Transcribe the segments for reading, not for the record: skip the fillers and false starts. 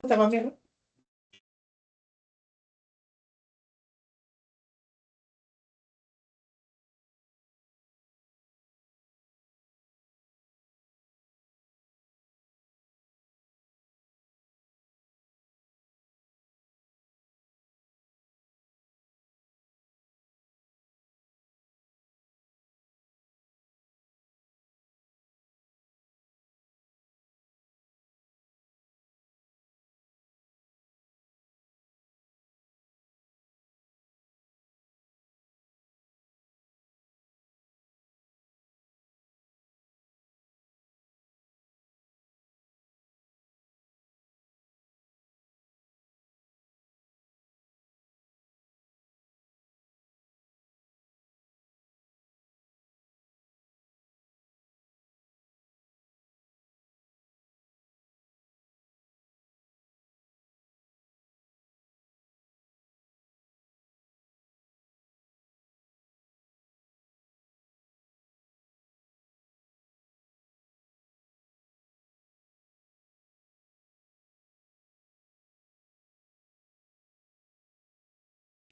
Está más bien.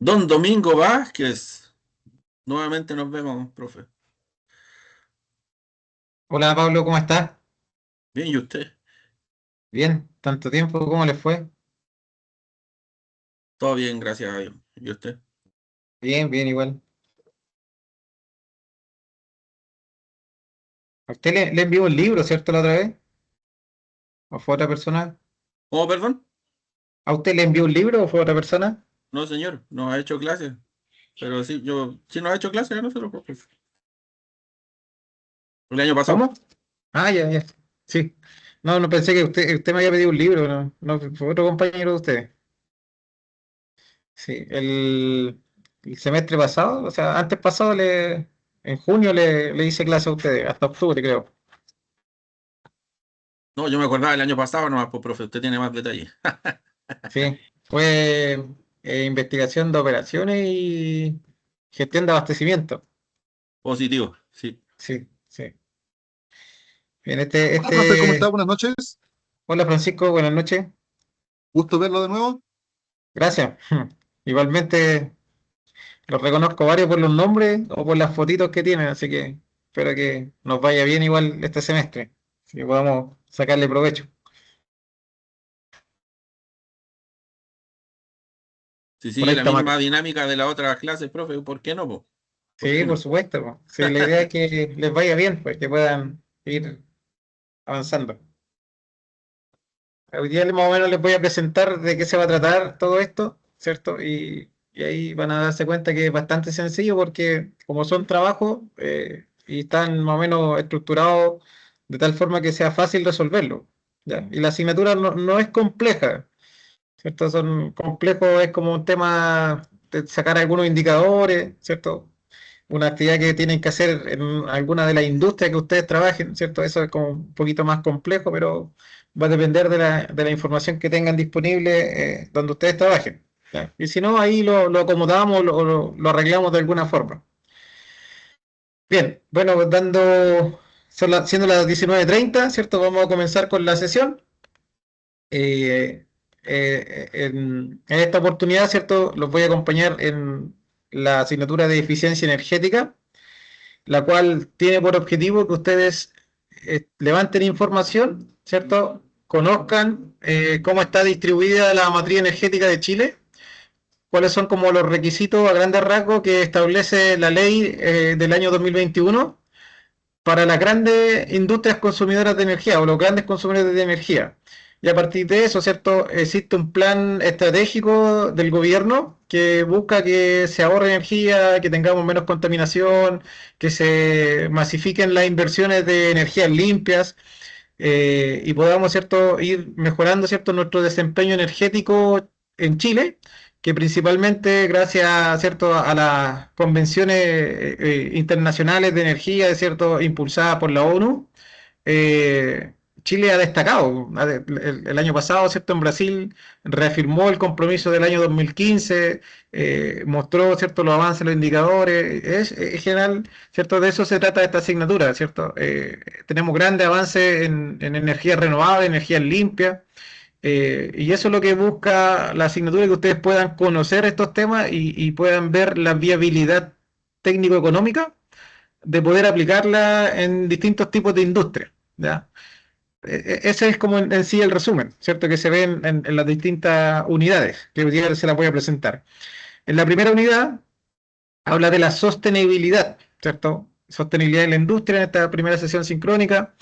Don Domingo Vázquez. Nuevamente nos vemos, profe. Hola Pablo, ¿cómo estás? Bien, ¿y usted? Bien, tanto tiempo, ¿cómo le fue? Todo bien, gracias a Dios. ¿Y usted? Bien, bien, igual. A usted le envió un libro, ¿cierto? La otra vez, ¿o fue otra persona? ¿Cómo, perdón? ¿A usted le envió un libro o fue otra persona? No, señor, nos ha hecho clases. Pero sí, sí nos ha hecho clases a nosotros, profe. El año pasado. ¿Cómo? Ah, ya, ya. Sí. No, no pensé que usted me había pedido un libro, no, no, fue otro compañero de usted. Sí, el semestre pasado, o sea, antes pasado, en junio le hice clase a ustedes, hasta octubre, creo. No, yo me acordaba del año pasado nomás, pues, profe, usted tiene más detalles. Sí, fue investigación de operaciones y gestión de abastecimiento. Positivo, sí. Sí, sí. Bien, Hola, profe, ¿cómo está? Buenas noches. hola Francisco, buenas noches. Gusto verlo de nuevo. Gracias. Igualmente los reconozco varios por los nombres o por las fotitos que tienen, así que espero que nos vaya bien igual este semestre, así que podamos sacarle provecho. Si Por sigue ahí la estamos misma acá. dinámica de las otras clases, profe, ¿por qué no, po? ¿Por Sí, qué por no? supuesto, po. Sí, la idea es que les vaya bien, pues que puedan ir avanzando. Hoy día más o menos les voy a presentar de qué se va a tratar todo esto, ¿cierto? Y ahí van a darse cuenta que es bastante sencillo porque como son trabajos y están más o menos estructurados de tal forma que sea fácil resolverlo, ¿ya? Y la asignatura no es compleja, ¿cierto? Son complejos, es como un tema de sacar algunos indicadores, ¿cierto? Una actividad que tienen que hacer en alguna de las industrias que ustedes trabajen, ¿cierto? Eso es como un poquito más complejo, pero va a depender de la información que tengan disponible donde ustedes trabajen. ¿Ya? Y si no, ahí lo acomodamos o lo arreglamos de alguna forma. Bien, bueno, pues siendo las 19:30, ¿cierto? Vamos a comenzar con la sesión. Eh, en esta oportunidad, ¿cierto? Los voy a acompañar en la asignatura de eficiencia energética, la cual tiene por objetivo que ustedes levanten información, ¿cierto? Conozcan cómo está distribuida la matriz energética de Chile, cuáles son como los requisitos a grandes rasgos que establece la ley del año 2021 para las grandes industrias consumidoras de energía o los grandes consumidores de energía. Y a partir de eso, ¿cierto? Existe un plan estratégico del gobierno que busca que se ahorre energía, que tengamos menos contaminación, que se masifiquen las inversiones de energías limpias y podamos, ¿cierto?, ir mejorando, ¿cierto?, nuestro desempeño energético en Chile, que principalmente gracias, ¿cierto?, a las convenciones internacionales de energía, ¿cierto?, impulsadas por la ONU, eh, Chile ha destacado. El año pasado, ¿cierto? En Brasil reafirmó el compromiso del año 2015, mostró, ¿cierto? Los avances, los indicadores. Es general, ¿cierto? De eso se trata esta asignatura, ¿cierto? Tenemos grandes avances en energías renovables, energías limpias, Y eso es lo que busca la asignatura, que ustedes puedan conocer estos temas y puedan ver la viabilidad técnico-económica de poder aplicarla en distintos tipos de industria, ¿ya? Ese es como en sí el resumen, ¿cierto? Que se ve en las distintas unidades, que hoy día se las voy a presentar. En la primera unidad habla de la sostenibilidad, ¿cierto? Sostenibilidad en la industria, en esta primera sesión sincrónica,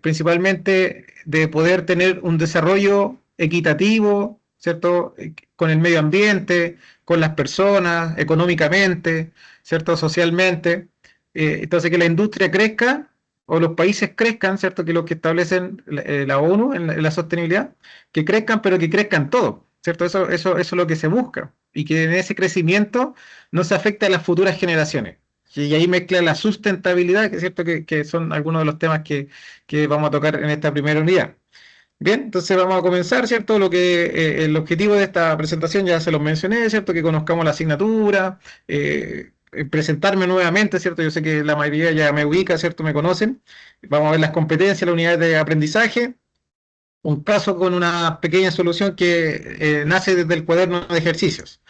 principalmente de poder tener un desarrollo equitativo, ¿cierto? Con el medio ambiente, con las personas, económicamente, ¿cierto? Socialmente. Entonces, que la industria crezca o los países crezcan, ¿cierto? Que lo que establecen la ONU en la sostenibilidad, que crezcan, pero que crezcan todos, ¿cierto? Eso es lo que se busca. Y que en ese crecimiento no se afecta a las futuras generaciones. Y ahí mezcla la sustentabilidad, que es cierto que son algunos de los temas que vamos a tocar en esta primera unidad. Bien, entonces vamos a comenzar, ¿cierto? El objetivo de esta presentación ya se los mencioné, ¿cierto? Que conozcamos la asignatura, presentarme nuevamente, ¿cierto? Yo sé que la mayoría ya me ubica, ¿cierto? Me conocen. Vamos a ver las competencias, la unidad de aprendizaje, un caso con una pequeña solución que nace desde el cuaderno de ejercicios.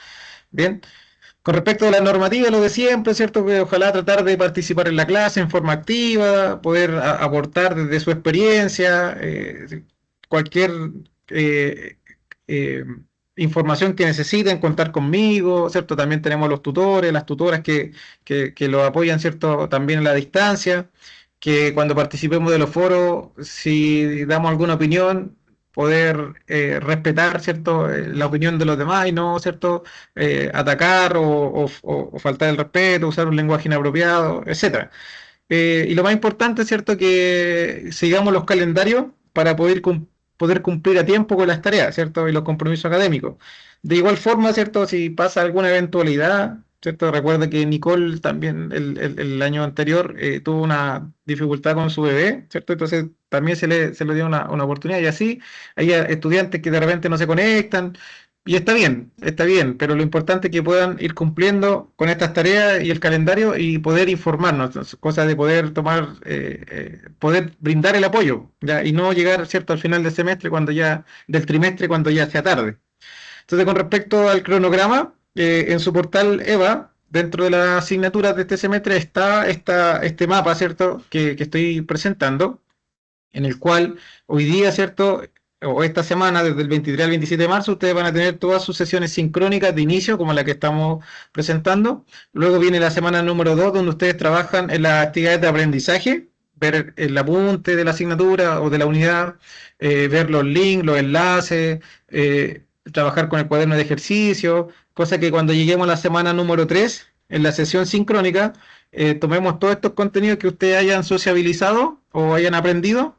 Bien, con respecto a la normativa, lo de siempre, ¿cierto? Que ojalá tratar de participar en la clase en forma activa, poder aportar desde su experiencia, cualquier eh, eh, información que necesiten, contar conmigo, ¿cierto? También tenemos los tutores, las tutoras que lo apoyan, ¿cierto? También a la distancia, que cuando participemos de los foros, si damos alguna opinión, poder respetar, ¿cierto? La opinión de los demás y no, ¿cierto? Atacar o faltar el respeto, usar un lenguaje inapropiado, etcétera. Y lo más importante, ¿cierto? Que sigamos los calendarios para poder cumplir a tiempo con las tareas, ¿cierto? Y los compromisos académicos. De igual forma, ¿cierto? Si pasa alguna eventualidad, ¿cierto? Recuerda que Nicole también el año anterior tuvo una dificultad con su bebé, ¿cierto? Entonces también se le dio una oportunidad y así hay estudiantes que de repente no se conectan. Y está bien, pero lo importante es que puedan ir cumpliendo con estas tareas y el calendario y poder informarnos, cosa de poder poder brindar el apoyo, ¿ya? Y no llegar, ¿cierto?, al final del semestre, del trimestre, cuando ya sea tarde. Entonces, con respecto al cronograma, en su portal EVA, dentro de las asignaturas de este semestre está este mapa, ¿cierto?, que estoy presentando, en el cual hoy día, ¿cierto? O esta semana, desde el 23 al 27 de marzo, ustedes van a tener todas sus sesiones sincrónicas de inicio, como la que estamos presentando. Luego viene la semana número 2, donde ustedes trabajan en las actividades de aprendizaje, ver el apunte de la asignatura o de la unidad, ver los links, los enlaces, trabajar con el cuaderno de ejercicio, cosa que cuando lleguemos a la semana número 3, en la sesión sincrónica, tomemos todos estos contenidos que ustedes hayan sociabilizado o hayan aprendido,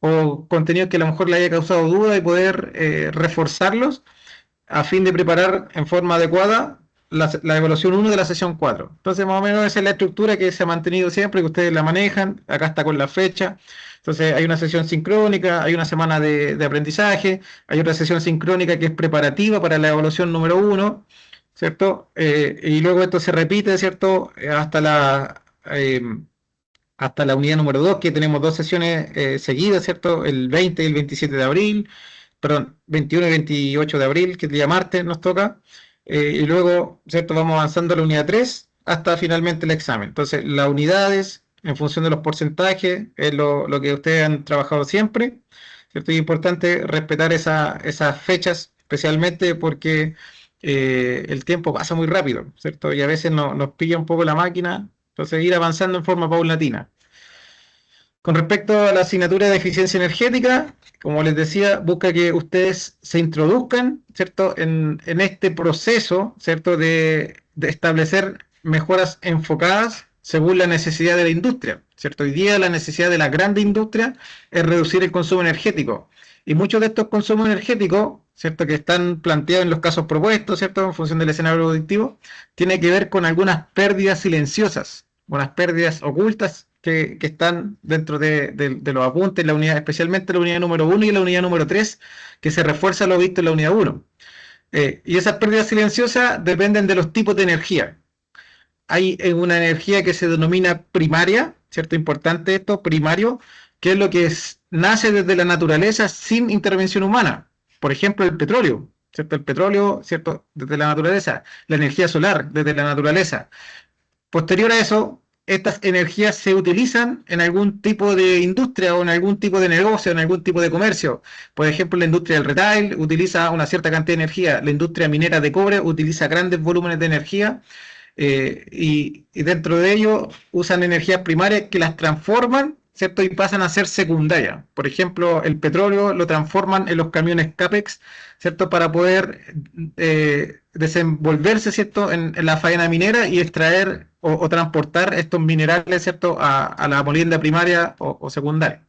o contenidos que a lo mejor le haya causado duda y poder reforzarlos a fin de preparar en forma adecuada la evaluación 1 de la sesión 4. Entonces, más o menos esa es la estructura que se ha mantenido siempre, que ustedes la manejan. Acá está con la fecha. Entonces, hay una sesión sincrónica, hay una semana de aprendizaje, hay otra sesión sincrónica que es preparativa para la evaluación número 1, ¿cierto? Y luego esto se repite, ¿cierto? Hasta la unidad número 2, que tenemos dos sesiones seguidas, ¿cierto? El 20 y el 27 de abril, perdón, 21 y 28 de abril, que el día martes nos toca, y luego, ¿cierto? Vamos avanzando a la unidad 3 hasta finalmente el examen. Entonces, las unidades, en función de los porcentajes, es lo que ustedes han trabajado siempre, ¿cierto? Y es importante respetar esas fechas, especialmente porque el tiempo pasa muy rápido, ¿cierto? Y a veces nos pilla un poco la máquina, entonces ir avanzando en forma paulatina. Con respecto a la asignatura de eficiencia energética, como les decía, busca que ustedes se introduzcan, ¿cierto?, en este proceso, ¿cierto?, de establecer mejoras enfocadas según la necesidad de la industria, ¿cierto? Hoy día la necesidad de la grande industria es reducir el consumo energético. Y muchos de estos consumos energéticos, ¿cierto?, que están planteados en los casos propuestos, ¿cierto?, en función del escenario productivo, tiene que ver con algunas pérdidas silenciosas, unas pérdidas ocultas que están dentro de los apuntes, la unidad, especialmente la unidad número 1 y la unidad número 3, que se refuerza lo visto en la unidad 1. Y esas pérdidas silenciosas dependen de los tipos de energía. Hay una energía que se denomina primaria, ¿cierto? Importante esto, primario, que es lo que nace desde la naturaleza sin intervención humana. por ejemplo, el petróleo, ¿cierto? El petróleo, ¿cierto? Desde la naturaleza, la energía solar desde la naturaleza. Posterior a eso, estas energías se utilizan en algún tipo de industria o en algún tipo de negocio, en algún tipo de comercio. Por ejemplo, la industria del retail utiliza una cierta cantidad de energía, la industria minera de cobre utiliza grandes volúmenes de energía y dentro de ello usan energías primarias que las transforman, ¿cierto? Y pasan a ser secundarias. Por ejemplo, el petróleo lo transforman en los camiones CAPEX, ¿cierto? Para poder desenvolverse, ¿cierto? En la faena minera y extraer o transportar estos minerales, ¿cierto? A la molienda primaria o secundaria.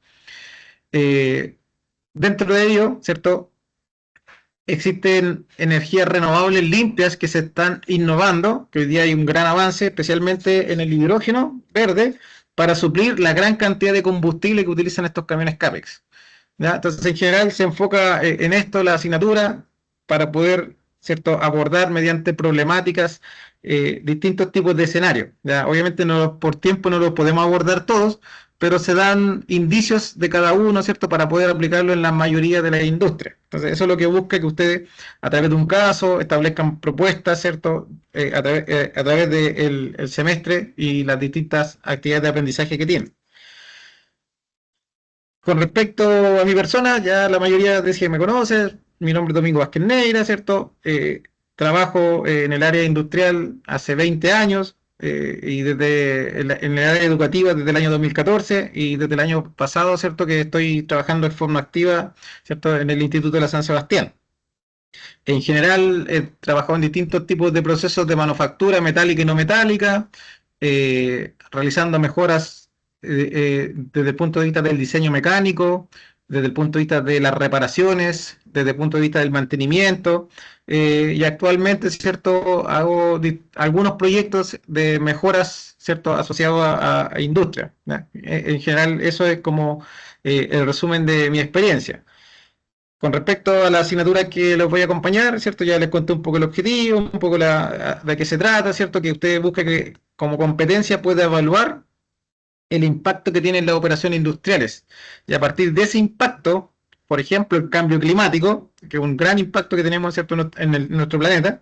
Dentro de ello, ¿cierto? Existen energías renovables limpias que se están innovando, que hoy día hay un gran avance, especialmente en el hidrógeno verde, para suplir la gran cantidad de combustible que utilizan estos camiones CAPEX. ¿Ya? Entonces, en general, se enfoca en esto la asignatura para poder, ¿cierto?, abordar mediante problemáticas distintos tipos de escenarios. ¿Ya? Obviamente, por tiempo no los podemos abordar todos, pero se dan indicios de cada uno, ¿cierto?, para poder aplicarlo en la mayoría de las industrias. Entonces, eso es lo que busca que ustedes, a través de un caso, establezcan propuestas, ¿cierto?, a través del el semestre y las distintas actividades de aprendizaje que tienen. Con respecto a mi persona, ya la mayoría de que me conoce, mi nombre es Domingo Vázquez Neira, ¿cierto? Trabajo en el área industrial hace 20 años y desde en el área educativa desde el año 2014 y desde el año pasado, ¿cierto? Que estoy trabajando de forma activa, ¿cierto? En el Instituto de la San Sebastián. En general, he trabajado en distintos tipos de procesos de manufactura metálica y no metálica, realizando mejoras desde el punto de vista del diseño mecánico, desde el punto de vista de las reparaciones, desde el punto de vista del mantenimiento, y actualmente, ¿cierto?, hago algunos proyectos de mejoras, ¿cierto?, asociados a industria, ¿ya? En general, eso es como el resumen de mi experiencia. Con respecto a la asignatura que los voy a acompañar, ¿cierto? Ya les conté un poco el objetivo, un poco de qué se trata, ¿cierto? Que usted busque que como competencia pueda evaluar el impacto que tienen las operaciones industriales. Y a partir de ese impacto, por ejemplo, el cambio climático, que es un gran impacto que tenemos, ¿cierto?, en nuestro planeta,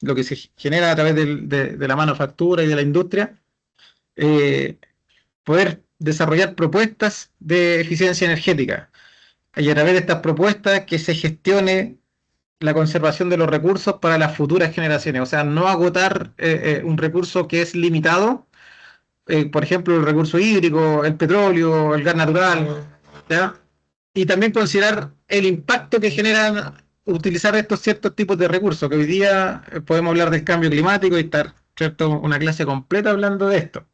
lo que se genera a través de la manufactura y de la industria, poder desarrollar propuestas de eficiencia energética y a través de estas propuestas que se gestione la conservación de los recursos para las futuras generaciones, o sea, no agotar un recurso que es limitado, por ejemplo, el recurso hídrico, el petróleo, el gas natural, ¿ya? Y también considerar el impacto que generan utilizar estos ciertos tipos de recursos, que hoy día podemos hablar del cambio climático y estar, ¿cierto?, una clase completa hablando de esto.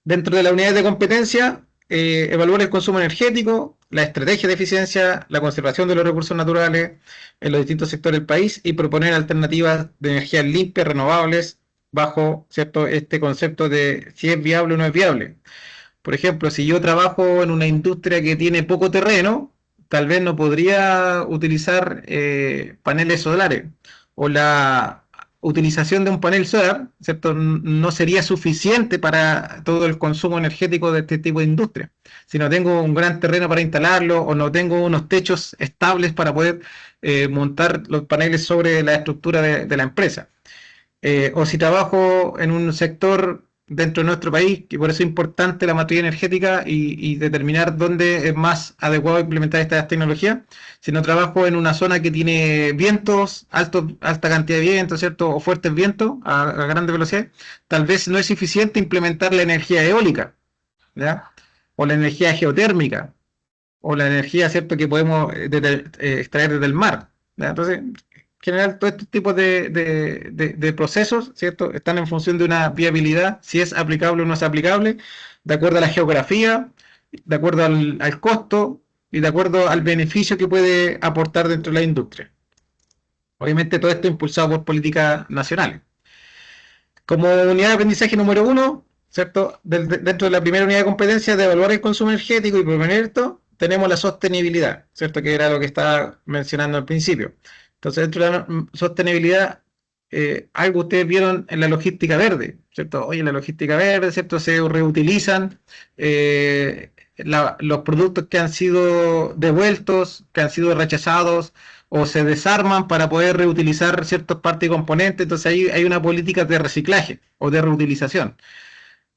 Dentro de la unidad de competencia, evaluar el consumo energético, la estrategia de eficiencia, la conservación de los recursos naturales en los distintos sectores del país y proponer alternativas de energías limpias, renovables, bajo, ¿cierto?, este concepto de si es viable o no es viable. Por ejemplo, si yo trabajo en una industria que tiene poco terreno, tal vez no podría utilizar paneles solares o la utilización de un panel solar, ¿cierto?, no sería suficiente para todo el consumo energético de este tipo de industria. Si no tengo un gran terreno para instalarlo o no tengo unos techos estables para poder montar los paneles sobre la estructura de la empresa. O si trabajo en un sector dentro de nuestro país, que por eso es importante la matriz energética y determinar dónde es más adecuado implementar estas tecnologías. Si no trabajo en una zona que tiene vientos, alta cantidad de vientos, ¿cierto?, o fuertes vientos a grandes velocidades, tal vez no es suficiente implementar la energía eólica, ¿ya? O la energía geotérmica, o la energía, ¿cierto?, que podemos extraer desde el mar, ¿ya? Entonces, en general, todos estos tipos de procesos, ¿cierto?, están en función de una viabilidad, si es aplicable o no es aplicable, de acuerdo a la geografía, de acuerdo al costo y de acuerdo al beneficio que puede aportar dentro de la industria. Obviamente todo esto impulsado por políticas nacionales. Como unidad de aprendizaje número 1, ¿cierto?, dentro de la primera unidad de competencia de evaluar el consumo energético y proponer esto, tenemos la sostenibilidad, ¿cierto?, que era lo que estaba mencionando al principio. Entonces, dentro de la sostenibilidad, algo ustedes vieron en la logística verde, ¿cierto? Oye, en la logística verde, ¿cierto?, se reutilizan los productos que han sido devueltos, que han sido rechazados o se desarman para poder reutilizar ciertas partes y componentes. Entonces ahí hay una política de reciclaje o de reutilización.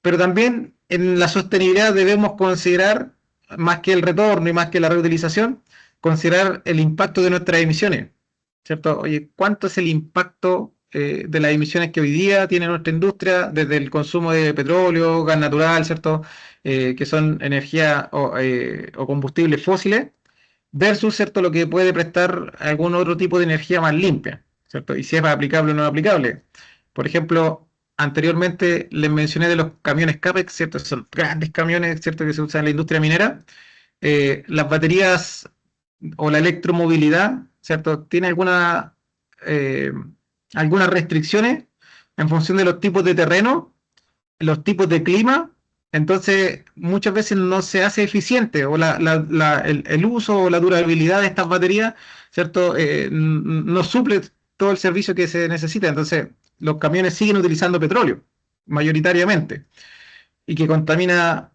Pero también en la sostenibilidad debemos considerar, más que el retorno y más que la reutilización, considerar el impacto de nuestras emisiones, ¿cierto? Oye, ¿cuánto es el impacto de las emisiones que hoy día tiene nuestra industria, desde el consumo de petróleo, gas natural, ¿cierto? Que son energía o combustibles fósiles, versus, ¿cierto?, lo que puede prestar algún otro tipo de energía más limpia, ¿cierto? Y si es aplicable o no aplicable. Por ejemplo, anteriormente les mencioné de los camiones CAPEX, ¿cierto? Son grandes camiones, ¿cierto?, que se usan en la industria minera. Las baterías o la electromovilidad, ¿cierto?, tiene eh, algunas restricciones en función de los tipos de terreno, los tipos de clima. Entonces muchas veces no se hace eficiente o el uso o la durabilidad de estas baterías, ¿cierto? No suple todo el servicio que se necesita. Entonces los camiones siguen utilizando petróleo mayoritariamente y que contamina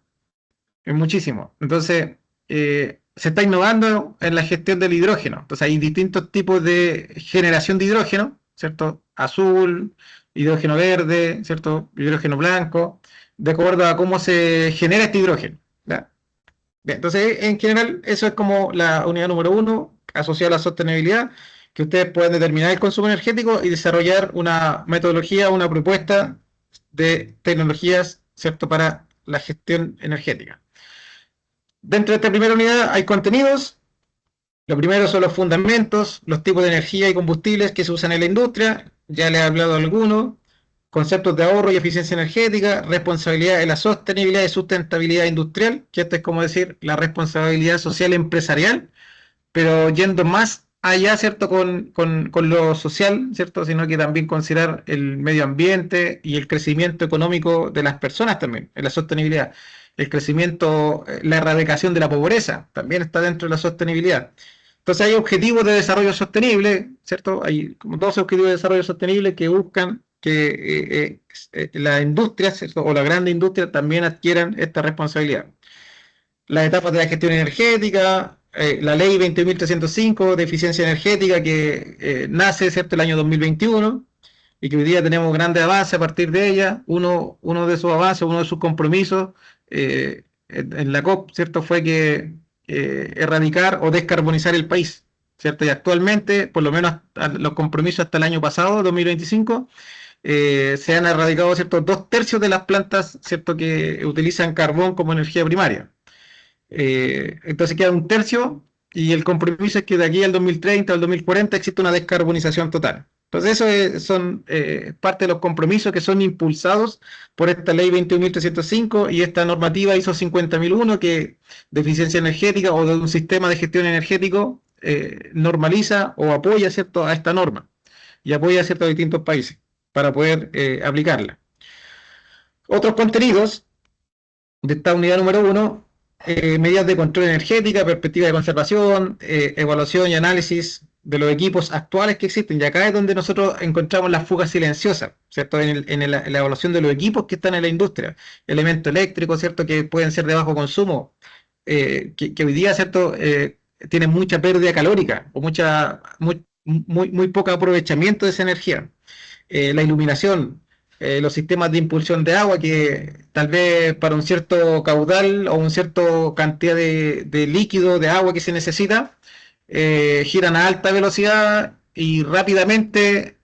muchísimo. Entonces se está innovando en la gestión del hidrógeno. Entonces hay distintos tipos de generación de hidrógeno, ¿cierto? Azul, hidrógeno verde, ¿cierto? Hidrógeno blanco, de acuerdo a cómo se genera este hidrógeno. ¿Ya? Bien, entonces, en general, eso es como la unidad número uno, asociada a la sostenibilidad, que ustedes pueden determinar el consumo energético y desarrollar una metodología, una propuesta de tecnologías, ¿cierto?, para la gestión energética. Dentro de esta primera unidad hay contenidos. Lo primero son los fundamentos, los tipos de energía y combustibles que se usan en la industria. Ya les he hablado de algunos. Conceptos de ahorro y eficiencia energética, responsabilidad de la sostenibilidad y sustentabilidad industrial, que esto es como decir la responsabilidad social empresarial, pero yendo más allá, ¿cierto?, con lo social, ¿cierto?, sino que también considerar el medio ambiente y el crecimiento económico de las personas también, en la sostenibilidad. El crecimiento, la erradicación de la pobreza, también está dentro de la sostenibilidad. Entonces hay objetivos de desarrollo sostenible, ¿cierto? Hay como 12 objetivos de desarrollo sostenible que buscan que la industria, ¿cierto?, o la grande industria también adquieran esta responsabilidad. Las etapas de la gestión energética, la ley 20.305 de eficiencia energética que nace, ¿cierto?, el año 2021 y que hoy día tenemos grandes avances a partir de ella. Uno de esos avances, uno de sus compromisos en la COP, ¿cierto?, fue que erradicar o descarbonizar el país, ¿cierto? Y actualmente, por lo menos los compromisos hasta el año pasado, 2025, se han erradicado, ¿cierto?, 2/3 de las plantas, ¿cierto?, que utilizan carbón como energía primaria. Entonces queda 1/3 y el compromiso es que de aquí al 2030 al 2040 existe una descarbonización total. Entonces eso son parte de los compromisos que son impulsados por esta ley 21.305 y esta normativa ISO 50.001 que de eficiencia energética o de un sistema de gestión energético normaliza o apoya, ¿cierto?, a esta norma y apoya, ¿cierto?, a distintos países para poder aplicarla. Otros contenidos de esta unidad número uno, medidas de control energética, perspectiva de conservación, evaluación y análisis de los equipos actuales que existen. Y acá es donde nosotros encontramos la fuga silenciosa, ¿cierto? En la evaluación de los equipos que están en la industria. Elementos eléctricos, ¿cierto?, que pueden ser de bajo consumo, que hoy día, ¿cierto?, tienen mucha pérdida calórica o muy poco aprovechamiento de esa energía. La iluminación, los sistemas de impulsión de agua que tal vez para un cierto caudal o una cierta cantidad de líquido, de agua que se necesita, giran a alta velocidad y rápidamente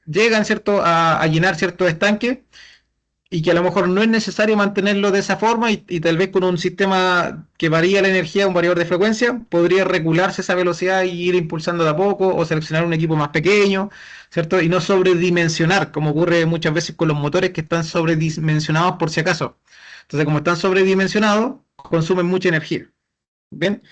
llegan, ¿cierto?, a llenar ciertos estanques y que a lo mejor no es necesario mantenerlo de esa forma y tal vez con un sistema que varía la energía, un variador de frecuencia, podría regularse esa velocidad y ir impulsando de a poco o seleccionar un equipo más pequeño, ¿cierto? Y no sobredimensionar, como ocurre muchas veces con los motores que están sobredimensionados por si acaso. Entonces, como están sobredimensionados, consumen mucha energía. ¿Bien?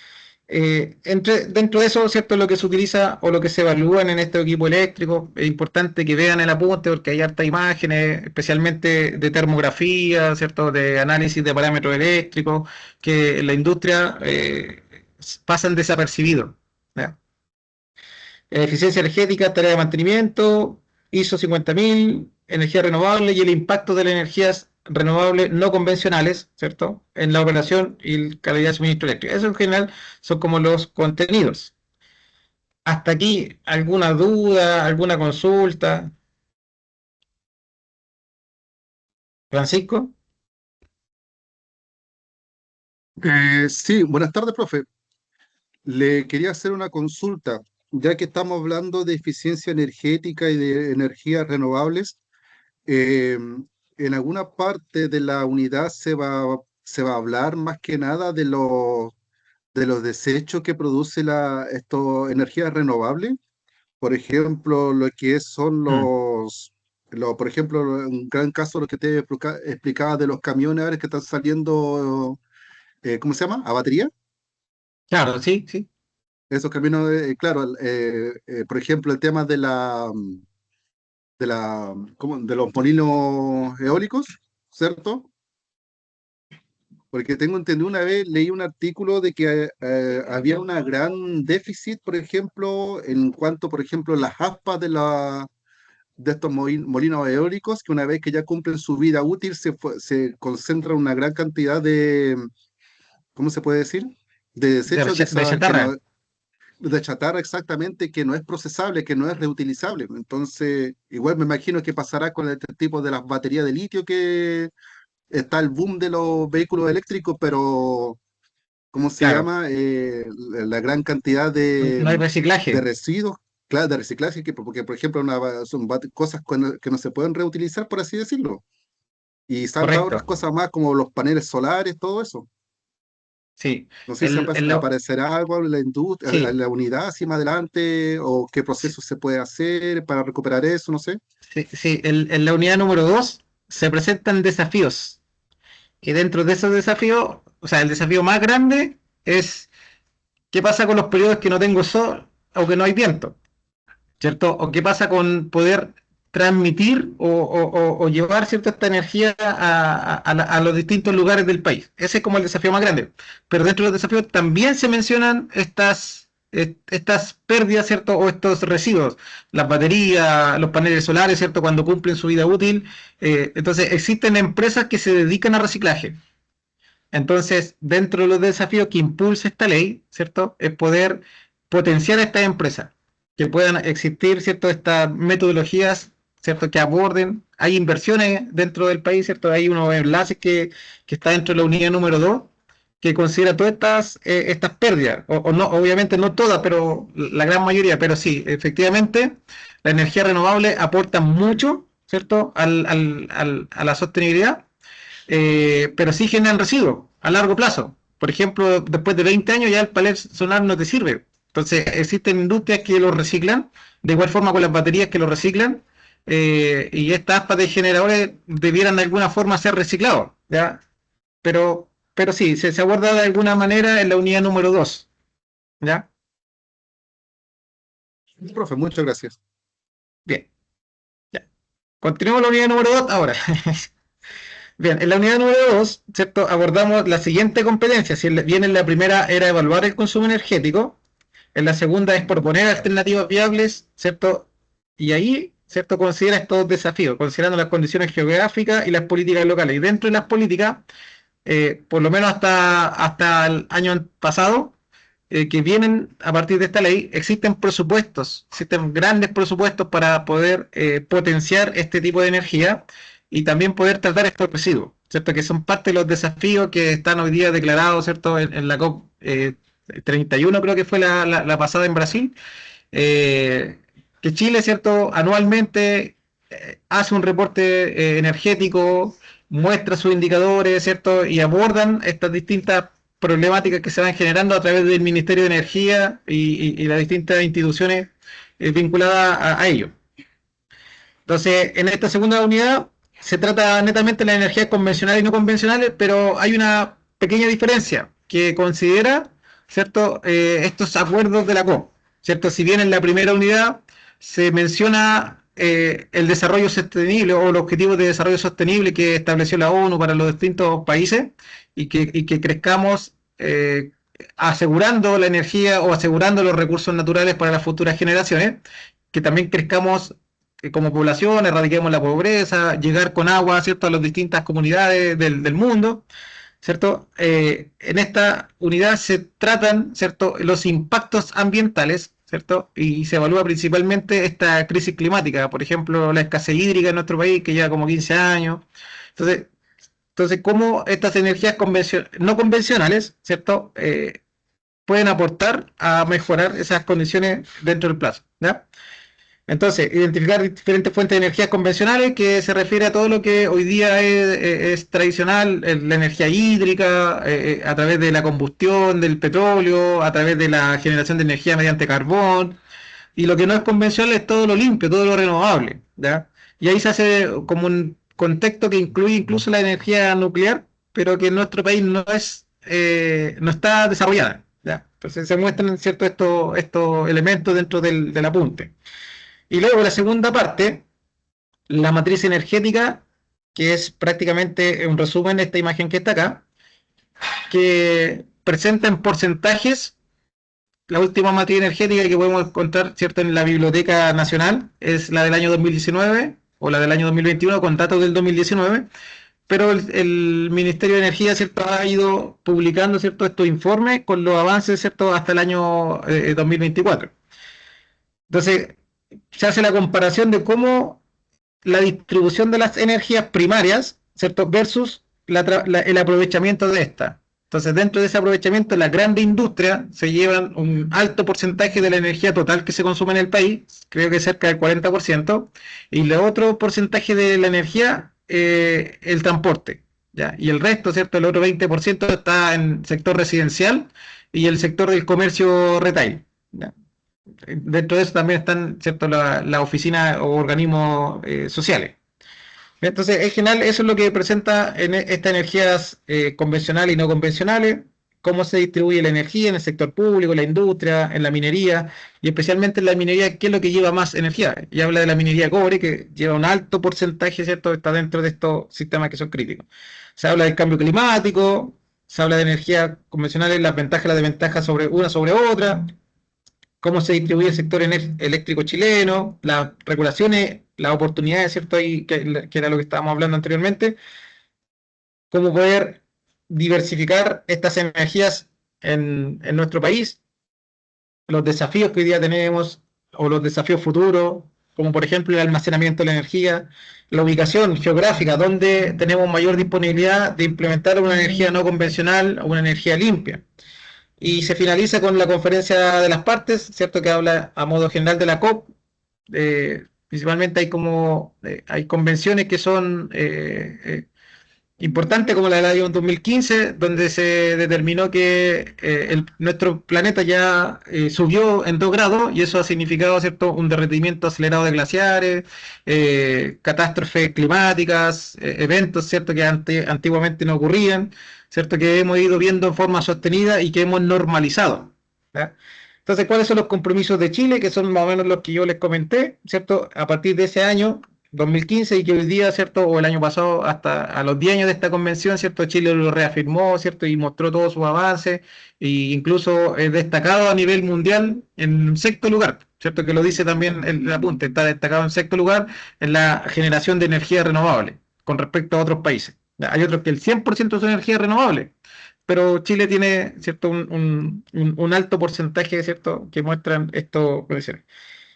Dentro de eso, ¿cierto?, lo que se utiliza o lo que se evalúan en este equipo eléctrico, es importante que vean el apunte porque hay hartas imágenes, especialmente de termografía, ¿cierto?, de análisis de parámetros eléctricos, que en la industria pasan desapercibidos. ¿Ya? Eficiencia energética, tarea de mantenimiento, ISO 50.000, energía renovable y el impacto de las energías renovables no convencionales, ¿cierto? En la operación y calidad de suministro eléctrico. Eso en general son como los contenidos. Hasta aquí, ¿alguna duda, alguna consulta? Francisco. Sí, buenas tardes, profe. Le quería hacer una consulta, ya que estamos hablando de eficiencia energética y de energías renovables. eh, en alguna parte de la unidad se va a hablar más que nada de los desechos que produce esto, energías renovables. Por ejemplo, lo que son Mm, por ejemplo, un gran caso lo que te explicaba de los camiones ahora que están saliendo, ¿cómo se llama? ¿A batería? claro, sí, sí, Esos camiones, claro, por ejemplo, el tema de los molinos eólicos, ¿cierto? Porque tengo entendido una vez, leí un artículo de que había una gran déficit, por ejemplo, en cuanto, por ejemplo, las aspas de estos molinos eólicos, que una vez que ya cumplen su vida útil, se concentra una gran cantidad ¿cómo se puede decir? De desechos de chatarra. de chatarra exactamente, que no es procesable, que no es reutilizable. Entonces, igual me imagino que pasará con este tipo de las baterías de litio, que está el boom de los vehículos eléctricos, pero ¿cómo se Claro, llama? La gran cantidad no hay de reciclaje, residuos, claro, de reciclaje, porque por ejemplo son cosas que no se pueden reutilizar, por así decirlo. Y salta otras correcto. cosas más como los paneles solares, todo eso. Sí, No sé si aparecerá algo en la industria, en sí, la unidad así más adelante, o qué sí, proceso se puede hacer para recuperar eso, no sé. sí, sí. En la unidad número 2 se presentan desafíos. Y dentro de esos desafíos, o sea, el desafío más grande es qué pasa con los periodos que no tengo sol o que no hay viento, ¿cierto? O qué pasa con poder transmitir o llevar cierta esta energía a los distintos lugares del país. Ese es como el desafío más grande. Pero dentro de los desafíos también se mencionan estas pérdidas, ¿cierto? O estos residuos, las baterías, los paneles solares, ¿cierto? Cuando cumplen su vida útil. Entonces, existen empresas que se dedican a reciclaje. Entonces, dentro de los desafíos que impulsa esta ley, ¿cierto? Es poder potenciar a estas empresas, que puedan existir, ¿cierto? Estas metodologías, ¿cierto? Que aborden, hay inversiones dentro del país, ¿cierto? Hay unos enlaces que está dentro de la unidad número 2 que considera todas estas pérdidas, o no, obviamente no todas, pero la gran mayoría, pero sí, efectivamente, la energía renovable aporta mucho, ¿cierto? A la sostenibilidad, pero sí generan residuos a largo plazo. Por ejemplo, después de 20 años ya el panel solar no te sirve. Entonces, existen industrias que lo reciclan, de igual forma con las baterías que lo reciclan, y estas aspas de generadores debieran de alguna forma ser reciclados, ¿ya? Pero sí, se aborda de alguna manera en la unidad número 2, ¿ya? Profe, muchas gracias. Bien, ya. Continuamos la unidad número 2 ahora. Bien, en la unidad número 2, ¿cierto? Abordamos la siguiente competencia. Si bien en la primera era evaluar el consumo energético, en la segunda es proponer alternativas viables, ¿cierto? Y ahí, ¿cierto? Considera estos desafíos, considerando las condiciones geográficas y las políticas locales. Y dentro de las políticas, por lo menos hasta el año pasado, que vienen a partir de esta ley, existen grandes presupuestos para poder potenciar este tipo de energía y también poder tratar estos residuos, ¿cierto? Que son parte de los desafíos que están hoy día declarados, ¿cierto? En la COP 31, creo que fue la pasada en Brasil, eh, que Chile, ¿cierto? Anualmente hace un reporte energético, muestra sus indicadores, ¿cierto? Y abordan estas distintas problemáticas que se van generando a través del Ministerio de Energía y las distintas instituciones vinculadas a ello. Entonces, en esta segunda unidad se trata netamente de las energías convencionales y no convencionales, pero hay una pequeña diferencia que considera, ¿cierto?, estos acuerdos de la COP, ¿cierto? Si bien en la primera unidad se menciona el desarrollo sostenible o los objetivos de desarrollo sostenible que estableció la ONU para los distintos países y que crezcamos asegurando la energía o asegurando los recursos naturales para las futuras generaciones, que también crezcamos como población, erradiquemos la pobreza, llegar con agua, ¿cierto?, a las distintas comunidades del mundo, ¿cierto? En esta unidad se tratan, ¿cierto?, los impactos ambientales, ¿cierto? Y se evalúa principalmente esta crisis climática, por ejemplo, la escasez hídrica en nuestro país, que lleva como 15 años. Entonces, cómo estas energías no convencionales, ¿cierto?, pueden aportar a mejorar esas condiciones dentro del plazo, ¿ya? Entonces, identificar diferentes fuentes de energías convencionales, que se refiere a todo lo que hoy día es tradicional, la energía hídrica, a través de la combustión del petróleo, a través de la generación de energía mediante carbón, y lo que no es convencional es todo lo limpio, todo lo renovable, ¿ya? Y ahí se hace como un contexto que incluye incluso la energía nuclear, pero que en nuestro país no está desarrollada, ¿ya? Entonces se muestran, ¿cierto?, estos elementos dentro del apunte. Y luego la segunda parte, la matriz energética, que es prácticamente un resumen de esta imagen que está acá, que presenta en porcentajes la última matriz energética que podemos encontrar, ¿cierto?, en la Biblioteca Nacional, es la del año 2019 o la del año 2021 con datos del 2019, pero el Ministerio de Energía, ¿cierto?, ha ido publicando, ¿cierto?, estos informes con los avances, ¿cierto?, hasta el año 2024. Entonces, se hace la comparación de cómo la distribución de las energías primarias, ¿cierto?, versus el aprovechamiento de esta. Entonces, dentro de ese aprovechamiento, las grandes industrias se llevan un alto porcentaje de la energía total que se consume en el país, creo que cerca del 40%, y el otro porcentaje de la energía, el transporte, ¿ya? Y el resto, ¿cierto?, el otro 20% está en el sector residencial y el sector del comercio retail, ¿ya? Dentro de eso también están, ¿cierto?, la oficinas o organismos sociales. Entonces, en general, eso es lo que presenta en estas energías convencionales y no convencionales, cómo se distribuye la energía en el sector público, en la industria, en la minería, y especialmente en la minería, qué es lo que lleva más energía. Y habla de la minería de cobre, que lleva un alto porcentaje, ¿cierto?, está dentro de estos sistemas que son críticos. Se habla del cambio climático, se habla de energías convencionales, las ventajas y las desventajas sobre una sobre otra, cómo se distribuye el sector eléctrico chileno, las regulaciones, las oportunidades, ¿cierto? Ahí, que era lo que estábamos hablando anteriormente, cómo poder diversificar estas energías en nuestro país, los desafíos que hoy día tenemos o los desafíos futuros, como por ejemplo el almacenamiento de la energía, la ubicación geográfica, donde tenemos mayor disponibilidad de implementar una energía no convencional o una energía limpia. Y se finaliza con la conferencia de las partes, ¿cierto?, que habla a modo general de la COP. Principalmente hay convenciones que son importante, como la del año 2015, donde se determinó que nuestro planeta ya subió en 2 grados, y eso ha significado, ¿cierto?, un derretimiento acelerado de glaciares, catástrofes climáticas, eventos, ¿cierto?, que antiguamente no ocurrían, ¿cierto?, que hemos ido viendo en forma sostenida y que hemos normalizado, ¿ya? Entonces, ¿cuáles son los compromisos de Chile? Que son más o menos los que yo les comenté, ¿cierto? A partir de ese año 2015, y que hoy día, ¿cierto?, o el año pasado, hasta a los 10 años de esta convención, ¿cierto?, Chile lo reafirmó, ¿cierto?, y mostró todos sus avances, e incluso es destacado a nivel mundial en sexto lugar, ¿cierto?, que lo dice también el apunte, está destacado en sexto lugar en la generación de energía renovable con respecto a otros países. Hay otros que el 100% son energía renovable, pero Chile tiene, ¿cierto?, un alto porcentaje, ¿cierto?, que muestran estas condiciones.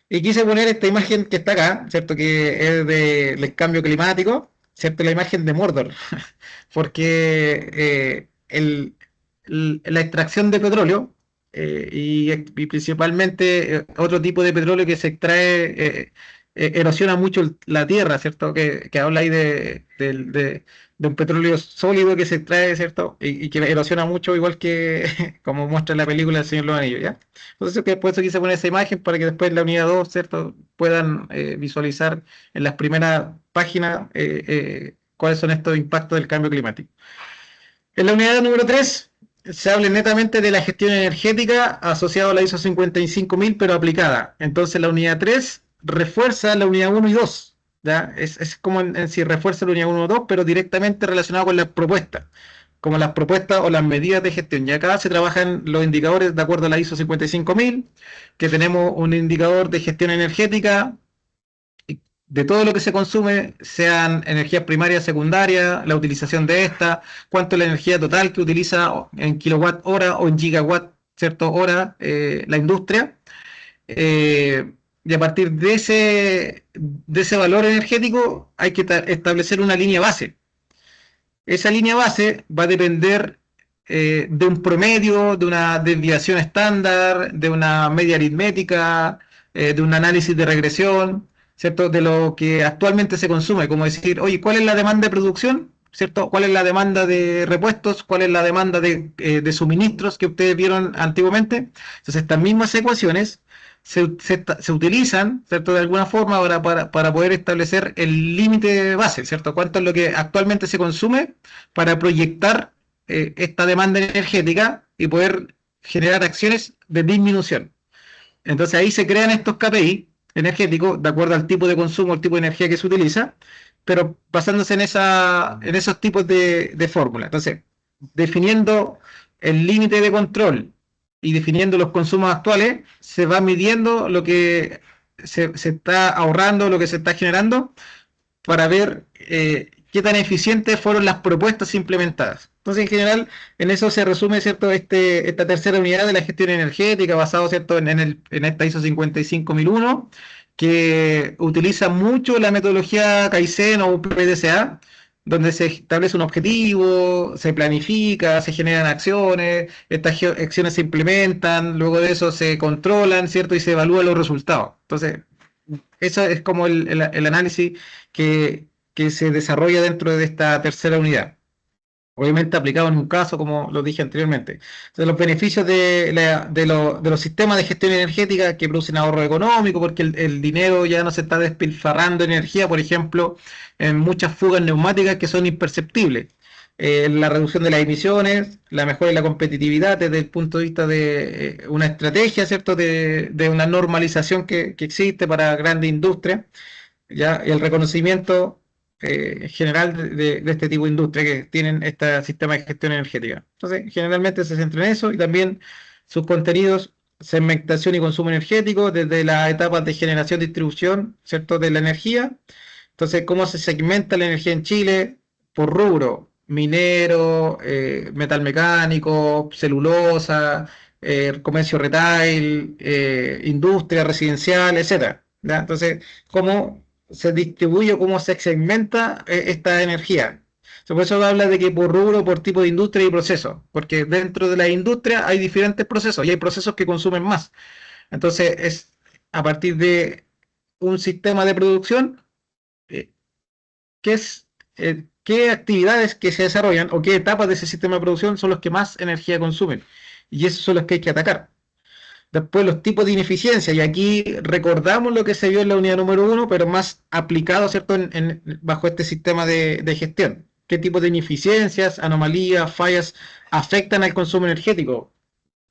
Y quise poner esta imagen que está acá, ¿cierto?, que es del cambio climático, ¿cierto?, la imagen de Mordor, porque la extracción de petróleo, y principalmente otro tipo de petróleo que se extrae, erosiona mucho la tierra, ¿cierto?, que habla ahí de un petróleo sólido que se extrae, ¿cierto?, y que erosiona mucho, igual que como muestra en la película El Señor de los Anillos, ¿ya? Entonces, que por eso quise poner esa imagen, para que después en la unidad 2, ¿cierto?, puedan visualizar en las primeras páginas cuáles son estos impactos del cambio climático. En la unidad número 3 se habla netamente de la gestión energética asociada a la ISO 55000, pero aplicada. Entonces, la unidad 3 refuerza la unidad 1 y 2. ¿Ya? Es como en si refuerza la unidad 1 o 2, pero directamente relacionado con las propuestas, como las propuestas o las medidas de gestión. Y acá se trabajan los indicadores de acuerdo a la ISO 55000, que tenemos un indicador de gestión energética de todo lo que se consume, sean energías primarias, secundarias, la utilización de esta, cuánto es la energía total que utiliza en kilowatt hora o en gigawatt, ¿cierto? Hora la industria. Eh, y a partir de ese valor energético hay que establecer una línea base. Esa línea base va a depender de un promedio, de una desviación estándar, de una media aritmética, de un análisis de regresión, ¿cierto? De lo que actualmente se consume, como decir, oye, ¿cuál es la demanda de producción? ¿Cierto? ¿Cuál es la demanda de repuestos? ¿Cuál es la demanda de suministros que ustedes vieron antiguamente? Entonces, estas mismas ecuaciones se utilizan, ¿cierto? De alguna forma para poder establecer el límite base, ¿cierto? ¿Cuánto es lo que actualmente se consume para proyectar esta demanda energética y poder generar acciones de disminución? Entonces ahí se crean estos KPI energéticos de acuerdo al tipo de consumo, el tipo de energía que se utiliza, pero basándose en esos tipos de fórmulas. Entonces, definiendo el límite de control y definiendo los consumos actuales, se va midiendo lo que se está ahorrando, lo que se está generando, para ver qué tan eficientes fueron las propuestas implementadas. Entonces, en general, en eso se resume, ¿cierto? Esta tercera unidad de la gestión energética, basado, ¿cierto? En esta ISO 55001, que utiliza mucho la metodología Kaizen o PDCA, donde se establece un objetivo, se planifica, se generan acciones, estas acciones se implementan, luego de eso se controlan, ¿cierto? Y se evalúan los resultados. Entonces, eso es como el análisis que se desarrolla dentro de esta tercera unidad. Obviamente aplicado en un caso, como lo dije anteriormente. Entonces, los beneficios de los sistemas de gestión energética que producen ahorro económico, porque el dinero ya no se está despilfarrando en energía, por ejemplo, en muchas fugas neumáticas que son imperceptibles. La reducción de las emisiones, la mejora de la competitividad desde el punto de vista de una estrategia, ¿cierto? De una normalización que existe para grandes industrias, ¿ya? Y el reconocimiento general de este tipo de industria que tienen este sistema de gestión energética. Entonces, generalmente se centra en eso y también sus contenidos, segmentación y consumo energético, desde las etapas de generación, distribución, ¿cierto? De la energía. Entonces, cómo se segmenta la energía en Chile por rubro: minero, metal mecánico, celulosa, comercio retail, industria residencial, etcétera, ¿ya? Entonces, cómo se distribuye, cómo se segmenta esta energía. Por eso habla de que por rubro, por tipo de industria y proceso, porque dentro de la industria hay diferentes procesos y hay procesos que consumen más. Entonces, es a partir de un sistema de producción, eh, qué es, qué actividades que se desarrollan o qué etapas de ese sistema de producción son los que más energía consumen. Y esos son los que hay que atacar. Después los tipos de ineficiencia, y aquí recordamos lo que se vio en la unidad número 1, pero más aplicado, ¿cierto?, bajo este sistema de gestión. ¿Qué tipo de ineficiencias, anomalías, fallas afectan al consumo energético?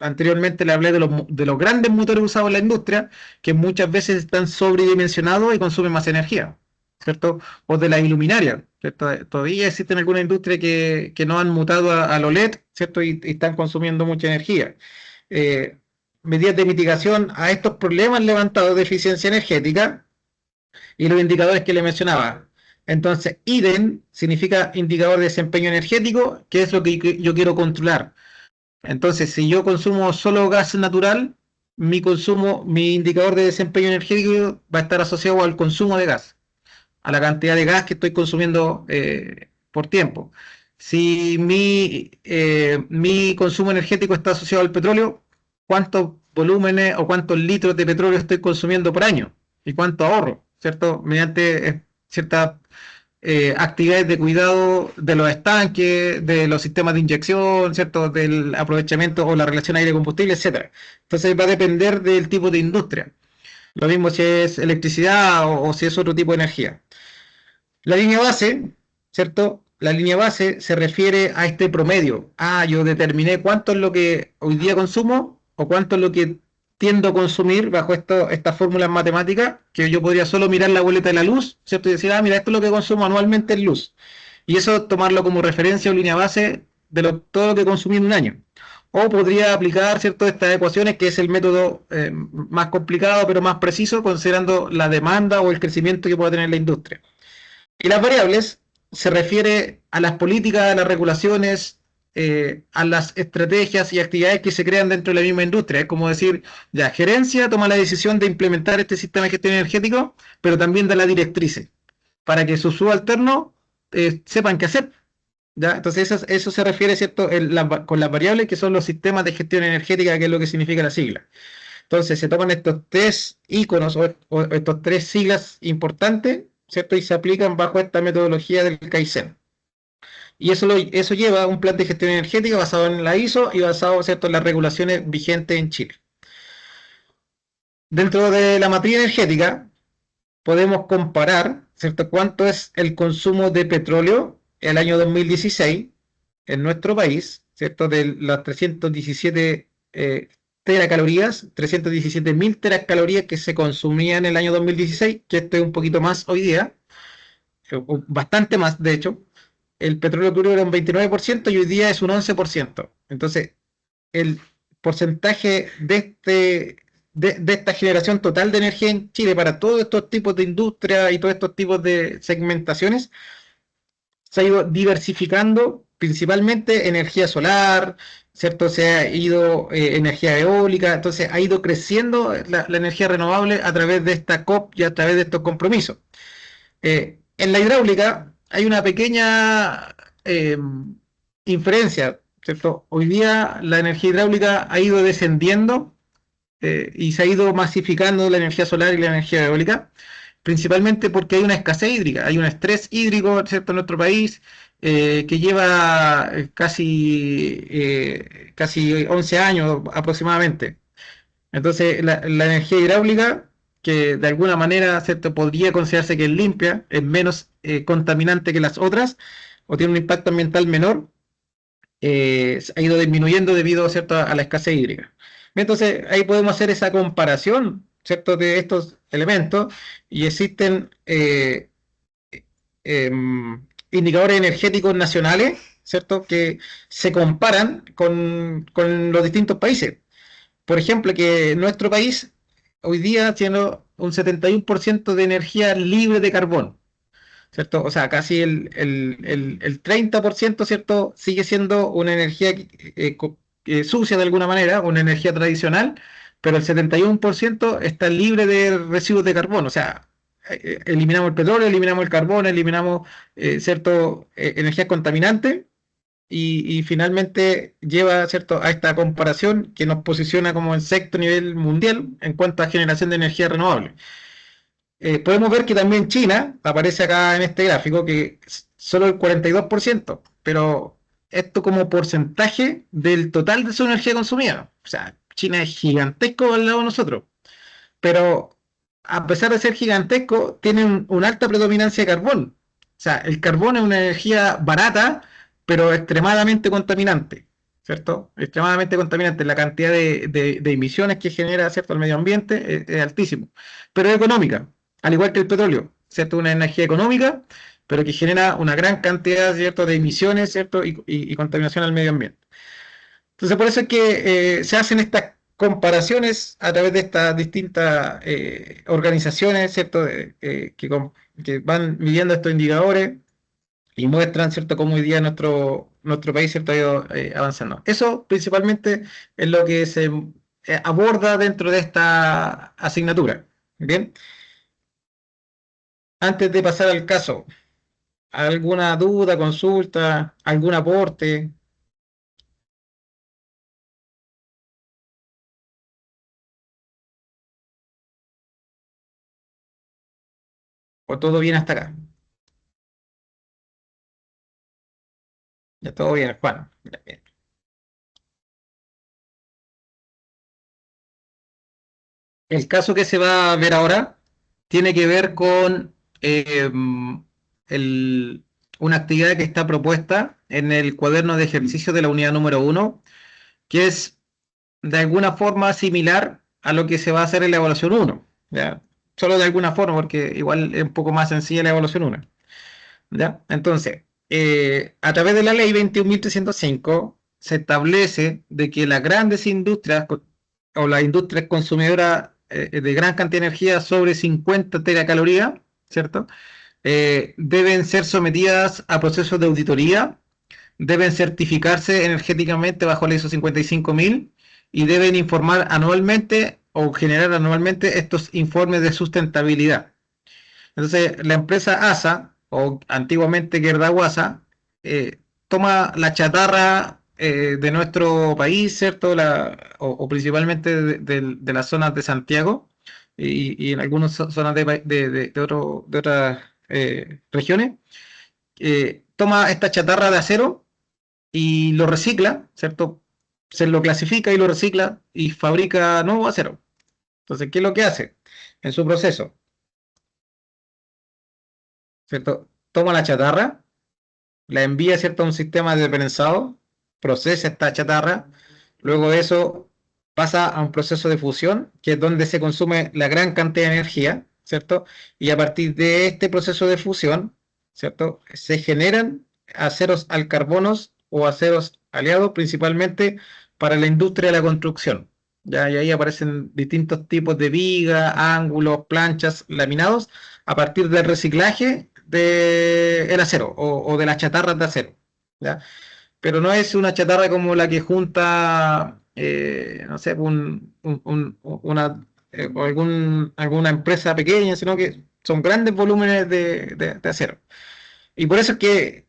Anteriormente le hablé de los grandes motores usados en la industria, que muchas veces están sobredimensionados y consumen más energía, ¿cierto? O de las iluminarias, ¿cierto? Todavía existen algunas industrias que no han mutado al OLED, ¿cierto? Y están consumiendo mucha energía. Eh, Medidas de mitigación a estos problemas levantados de eficiencia energética y los indicadores que le mencionaba. Entonces, IDEN significa indicador de desempeño energético, que es lo que yo quiero controlar. Entonces, si yo consumo solo gas natural, mi indicador de desempeño energético va a estar asociado al consumo de gas, a la cantidad de gas que estoy consumiendo por tiempo. Si mi consumo energético está asociado al petróleo, ¿cuántos volúmenes o cuántos litros de petróleo estoy consumiendo por año? ¿Y cuánto ahorro? ¿Cierto? Mediante ciertas actividades de cuidado de los estanques, de los sistemas de inyección, ¿cierto? Del aprovechamiento o la relación aire-combustible, etcétera. Entonces va a depender del tipo de industria. Lo mismo si es electricidad o si es otro tipo de energía. La línea base, ¿cierto? La línea base se refiere a este promedio. Yo determiné cuánto es lo que hoy día consumo o cuánto es lo que tiendo a consumir bajo estas fórmulas matemáticas, que yo podría solo mirar la boleta de la luz, ¿cierto? Y decir, mira, esto es lo que consumo anualmente en luz. Y eso tomarlo como referencia o línea base de todo lo que consumí en un año. o podría aplicar, ¿cierto?, estas ecuaciones, que es el método más complicado pero más preciso, considerando la demanda o el crecimiento que pueda tener la industria. Y las variables se refiere a las políticas, a las regulaciones, a las estrategias y actividades que se crean dentro de la misma industria. Es como decir, ya, gerencia toma la decisión de implementar este sistema de gestión energético, pero también da las directrices para que sus subalternos sepan qué hacer. ¿Ya? Entonces eso se refiere, ¿cierto?, con las variables que son los sistemas de gestión energética, que es lo que significa la sigla. Entonces se toman estos tres iconos o estos tres siglas importantes, ¿cierto? Y se aplican bajo esta metodología del Kaizen. Y eso lleva a un plan de gestión energética basado en la ISO y basado, ¿cierto?, en las regulaciones vigentes en Chile. Dentro de la matriz energética podemos comparar, ¿cierto?, cuánto es el consumo de petróleo el año 2016 en nuestro país, ¿cierto?, de las 317 teracalorías, 317.000 teracalorías que se consumían en el año 2016, que esto es un poquito más hoy día, bastante más de hecho. El petróleo crudo era un 29% y hoy día es un 11%. Entonces, el porcentaje de esta generación total de energía en Chile para todos estos tipos de industria y todos estos tipos de segmentaciones se ha ido diversificando, principalmente energía solar, ¿cierto? Se ha ido energía eólica, entonces ha ido creciendo la energía renovable a través de esta COP y a través de estos compromisos. En la hidráulica hay una pequeña inferencia, ¿cierto? Hoy día la energía hidráulica ha ido descendiendo y se ha ido masificando la energía solar y la energía eólica, principalmente porque hay una escasez hídrica, hay un estrés hídrico, ¿cierto?, en nuestro país, que lleva casi 11 años aproximadamente. Entonces, la energía hidráulica, que de alguna manera, ¿cierto?, podría considerarse que es limpia, es menos contaminante que las otras, o tiene un impacto ambiental menor, ha ido disminuyendo debido, ¿cierto?, a la escasez hídrica. Entonces, ahí podemos hacer esa comparación, ¿cierto?, de estos elementos, y existen indicadores energéticos nacionales, ¿cierto?, que se comparan con los distintos países. Por ejemplo, que nuestro país hoy día tiene un 71% de energía libre de carbón, ¿cierto? O sea, casi el 30%, ¿cierto?, sigue siendo una energía sucia de alguna manera, una energía tradicional, pero el 71% está libre de residuos de carbón. O sea, eliminamos el petróleo, eliminamos el carbón, eliminamos, ¿cierto?, energías contaminantes y finalmente lleva, ¿cierto?, a esta comparación que nos posiciona como en sexto nivel mundial en cuanto a generación de energía renovable. Podemos ver que también China aparece acá en este gráfico, que solo el 42%, pero esto como porcentaje del total de su energía consumida. O sea, China es gigantesco al lado de nosotros, pero a pesar de ser gigantesco, tiene una alta predominancia de carbón. O sea, el carbón es una energía barata, pero extremadamente contaminante, ¿cierto? Extremadamente contaminante. La cantidad de emisiones que genera, ¿cierto?, al medio ambiente es altísimo, pero es económica, al igual que el petróleo, ¿cierto? Una energía económica, pero que genera una gran cantidad, ¿cierto?, de emisiones, ¿cierto?, y contaminación al medio ambiente. Entonces, por eso es que se hacen estas comparaciones a través de estas distintas organizaciones, ¿cierto?, que van midiendo estos indicadores y muestran, ¿cierto?, cómo hoy día nuestro país, ¿cierto?, ha ido avanzando. Eso principalmente es lo que se aborda dentro de esta asignatura. Bien, antes de pasar al caso, ¿alguna duda, consulta, algún aporte? ¿O todo bien hasta acá? Ya todo bien, Juan. Bien. El caso que se va a ver ahora tiene que ver con el- una actividad que está propuesta en el cuaderno de ejercicio de la unidad número 1, que es de alguna forma similar a lo que se va a hacer en la evaluación 1, ¿ya? Solo de alguna forma, porque igual es un poco más sencilla la evaluación 1, ¿ya? Entonces, a través de la ley 21.305, se establece de que las grandes industrias o las industrias consumidoras de gran cantidad de energía sobre 50 teracalorías, ¿cierto? Deben ser sometidas a procesos de auditoría, deben certificarse energéticamente bajo la ISO 55000 y deben informar anualmente o generar anualmente estos informes de sustentabilidad. Entonces, la empresa ASA, o antiguamente Guerdahuasa, toma la chatarra de nuestro país, ¿cierto? O principalmente de las zonas de Santiago y en algunas zonas de otras regiones, toma esta chatarra de acero y lo recicla, ¿cierto? Se lo clasifica y lo recicla y fabrica nuevo acero. Entonces, ¿qué es lo que hace en su proceso? ¿Cierto? Toma la chatarra, la envía, ¿cierto?, a un sistema de prensado, procesa esta chatarra, luego de eso pasa a un proceso de fusión, que es donde se consume la gran cantidad de energía, ¿cierto? Y a partir de este proceso de fusión, ¿cierto?, se generan aceros al carbonos o aceros aliados, principalmente para la industria de la construcción. ¿Ya? Y ahí aparecen distintos tipos de vigas, ángulos, planchas, laminados, a partir del reciclaje del acero o de las chatarras de acero. ¿Ya? Pero no es una chatarra como la que junta, no sé, o alguna empresa pequeña, sino que son grandes volúmenes de acero. Y por eso es que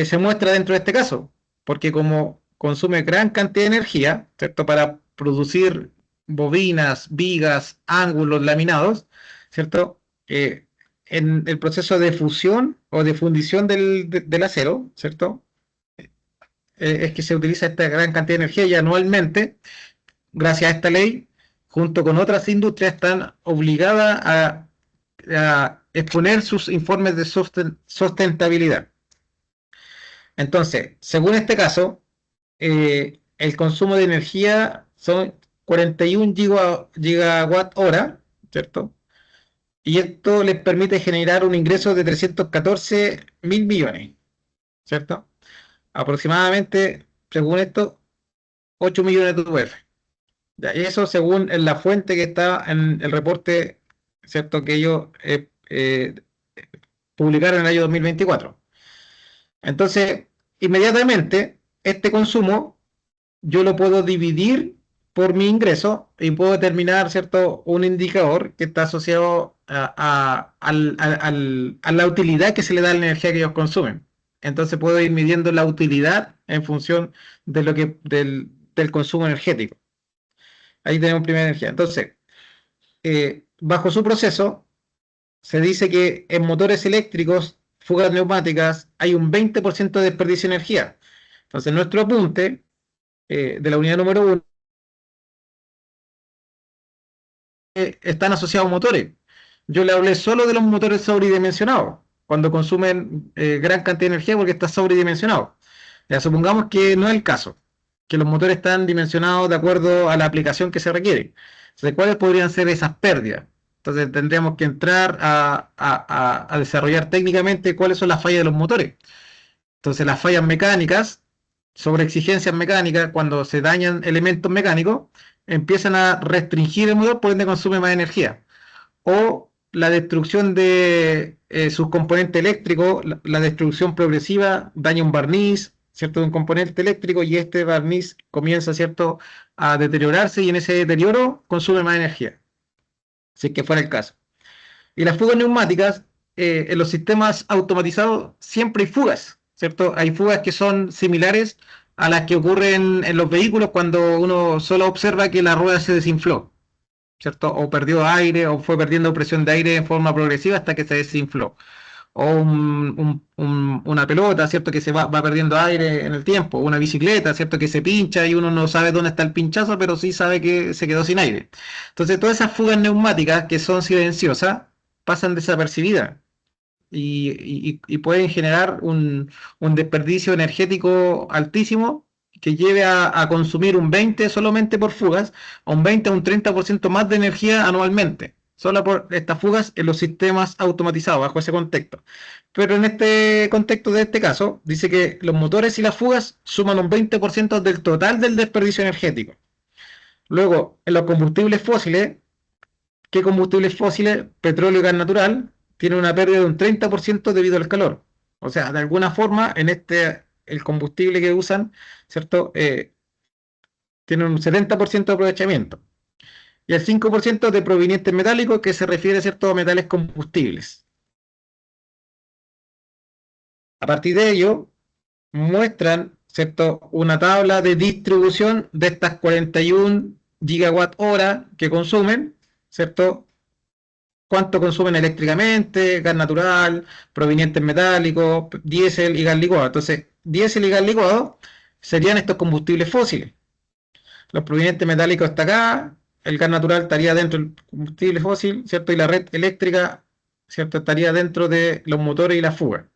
se muestra dentro de este caso, porque como consume gran cantidad de energía, ¿cierto? Para producir bobinas, vigas, ángulos laminados, ¿cierto? En el proceso de fusión o de fundición del acero, ¿cierto? Es que se utiliza esta gran cantidad de energía y anualmente, gracias a esta ley, junto con otras industrias, están obligadas a exponer sus informes de sustentabilidad. Entonces, según este caso, el consumo de energía son 41 gigawatt hora, ¿cierto? Y esto les permite generar un ingreso de 314 mil millones, ¿cierto? Aproximadamente, según esto, 8 millones de UF. Ya, y eso según en la fuente que está en el reporte, ¿cierto? Que ellos publicaron en el año 2024. Entonces, inmediatamente, este consumo yo lo puedo dividir por mi ingreso y puedo determinar, ¿cierto?, un indicador que está asociado a la utilidad que se le da a la energía que ellos consumen. Entonces puedo ir midiendo la utilidad en función de del consumo energético. Ahí tenemos primera energía. Entonces, bajo su proceso, se dice que en motores eléctricos, fugas neumáticas, hay un 20% de desperdicio de energía. Entonces, nuestro apunte de la unidad número 1 están asociados a motores. Yo le hablé solo de los motores sobredimensionados, cuando consumen gran cantidad de energía porque está sobredimensionado. Ya supongamos que no es el caso, que los motores están dimensionados de acuerdo a la aplicación que se requiere. Entonces, ¿cuáles podrían ser esas pérdidas? Entonces, tendríamos que entrar a desarrollar técnicamente cuáles son las fallas de los motores. Entonces, las fallas mecánicas, sobre exigencias mecánicas, cuando se dañan elementos mecánicos, empiezan a restringir el motor, por ende consume más energía. O la destrucción de sus componentes eléctricos, la destrucción progresiva, daña un barniz, ¿cierto?, de un componente eléctrico y este barniz comienza, ¿cierto?, a deteriorarse y en ese deterioro consume más energía, si es que fuera el caso. Y las fugas neumáticas, en los sistemas automatizados siempre hay fugas, ¿cierto? Hay fugas que son similares a las que ocurren en los vehículos cuando uno solo observa que la rueda se desinfló, ¿cierto? O perdió aire o fue perdiendo presión de aire en forma progresiva hasta que se desinfló. O una pelota, ¿cierto?, que se va perdiendo aire en el tiempo. Una bicicleta, ¿cierto?, que se pincha y uno no sabe dónde está el pinchazo, pero sí sabe que se quedó sin aire. Entonces, todas esas fugas neumáticas que son silenciosas pasan desapercibidas y pueden generar un desperdicio energético altísimo que lleve a consumir un 20 solamente por fugas, a un 20 a un 30% más de energía anualmente, solo por estas fugas en los sistemas automatizados, bajo ese contexto. Pero en este contexto de este caso, dice que los motores y las fugas suman un 20% del total del desperdicio energético. Luego, en los combustibles fósiles, ¿qué combustibles fósiles? Petróleo y gas natural, tienen una pérdida de un 30% debido al calor. O sea, de alguna forma, el combustible que usan, ¿cierto? Tiene un 70% de aprovechamiento. Y el 5% de provenientes metálicos, que se refiere, ¿cierto?, a metales combustibles. A partir de ello, muestran, ¿cierto?, una tabla de distribución de estas 41 gigawatt hora que consumen, ¿cierto? Cuánto consumen eléctricamente, gas natural, provenientes metálicos, diésel y gas licuado. Entonces, diésel y gas licuado serían estos combustibles fósiles. Los provenientes metálicos está acá, el gas natural estaría dentro del combustible fósil, ¿cierto? Y la red eléctrica, ¿cierto? Estaría dentro de los motores y la fuga.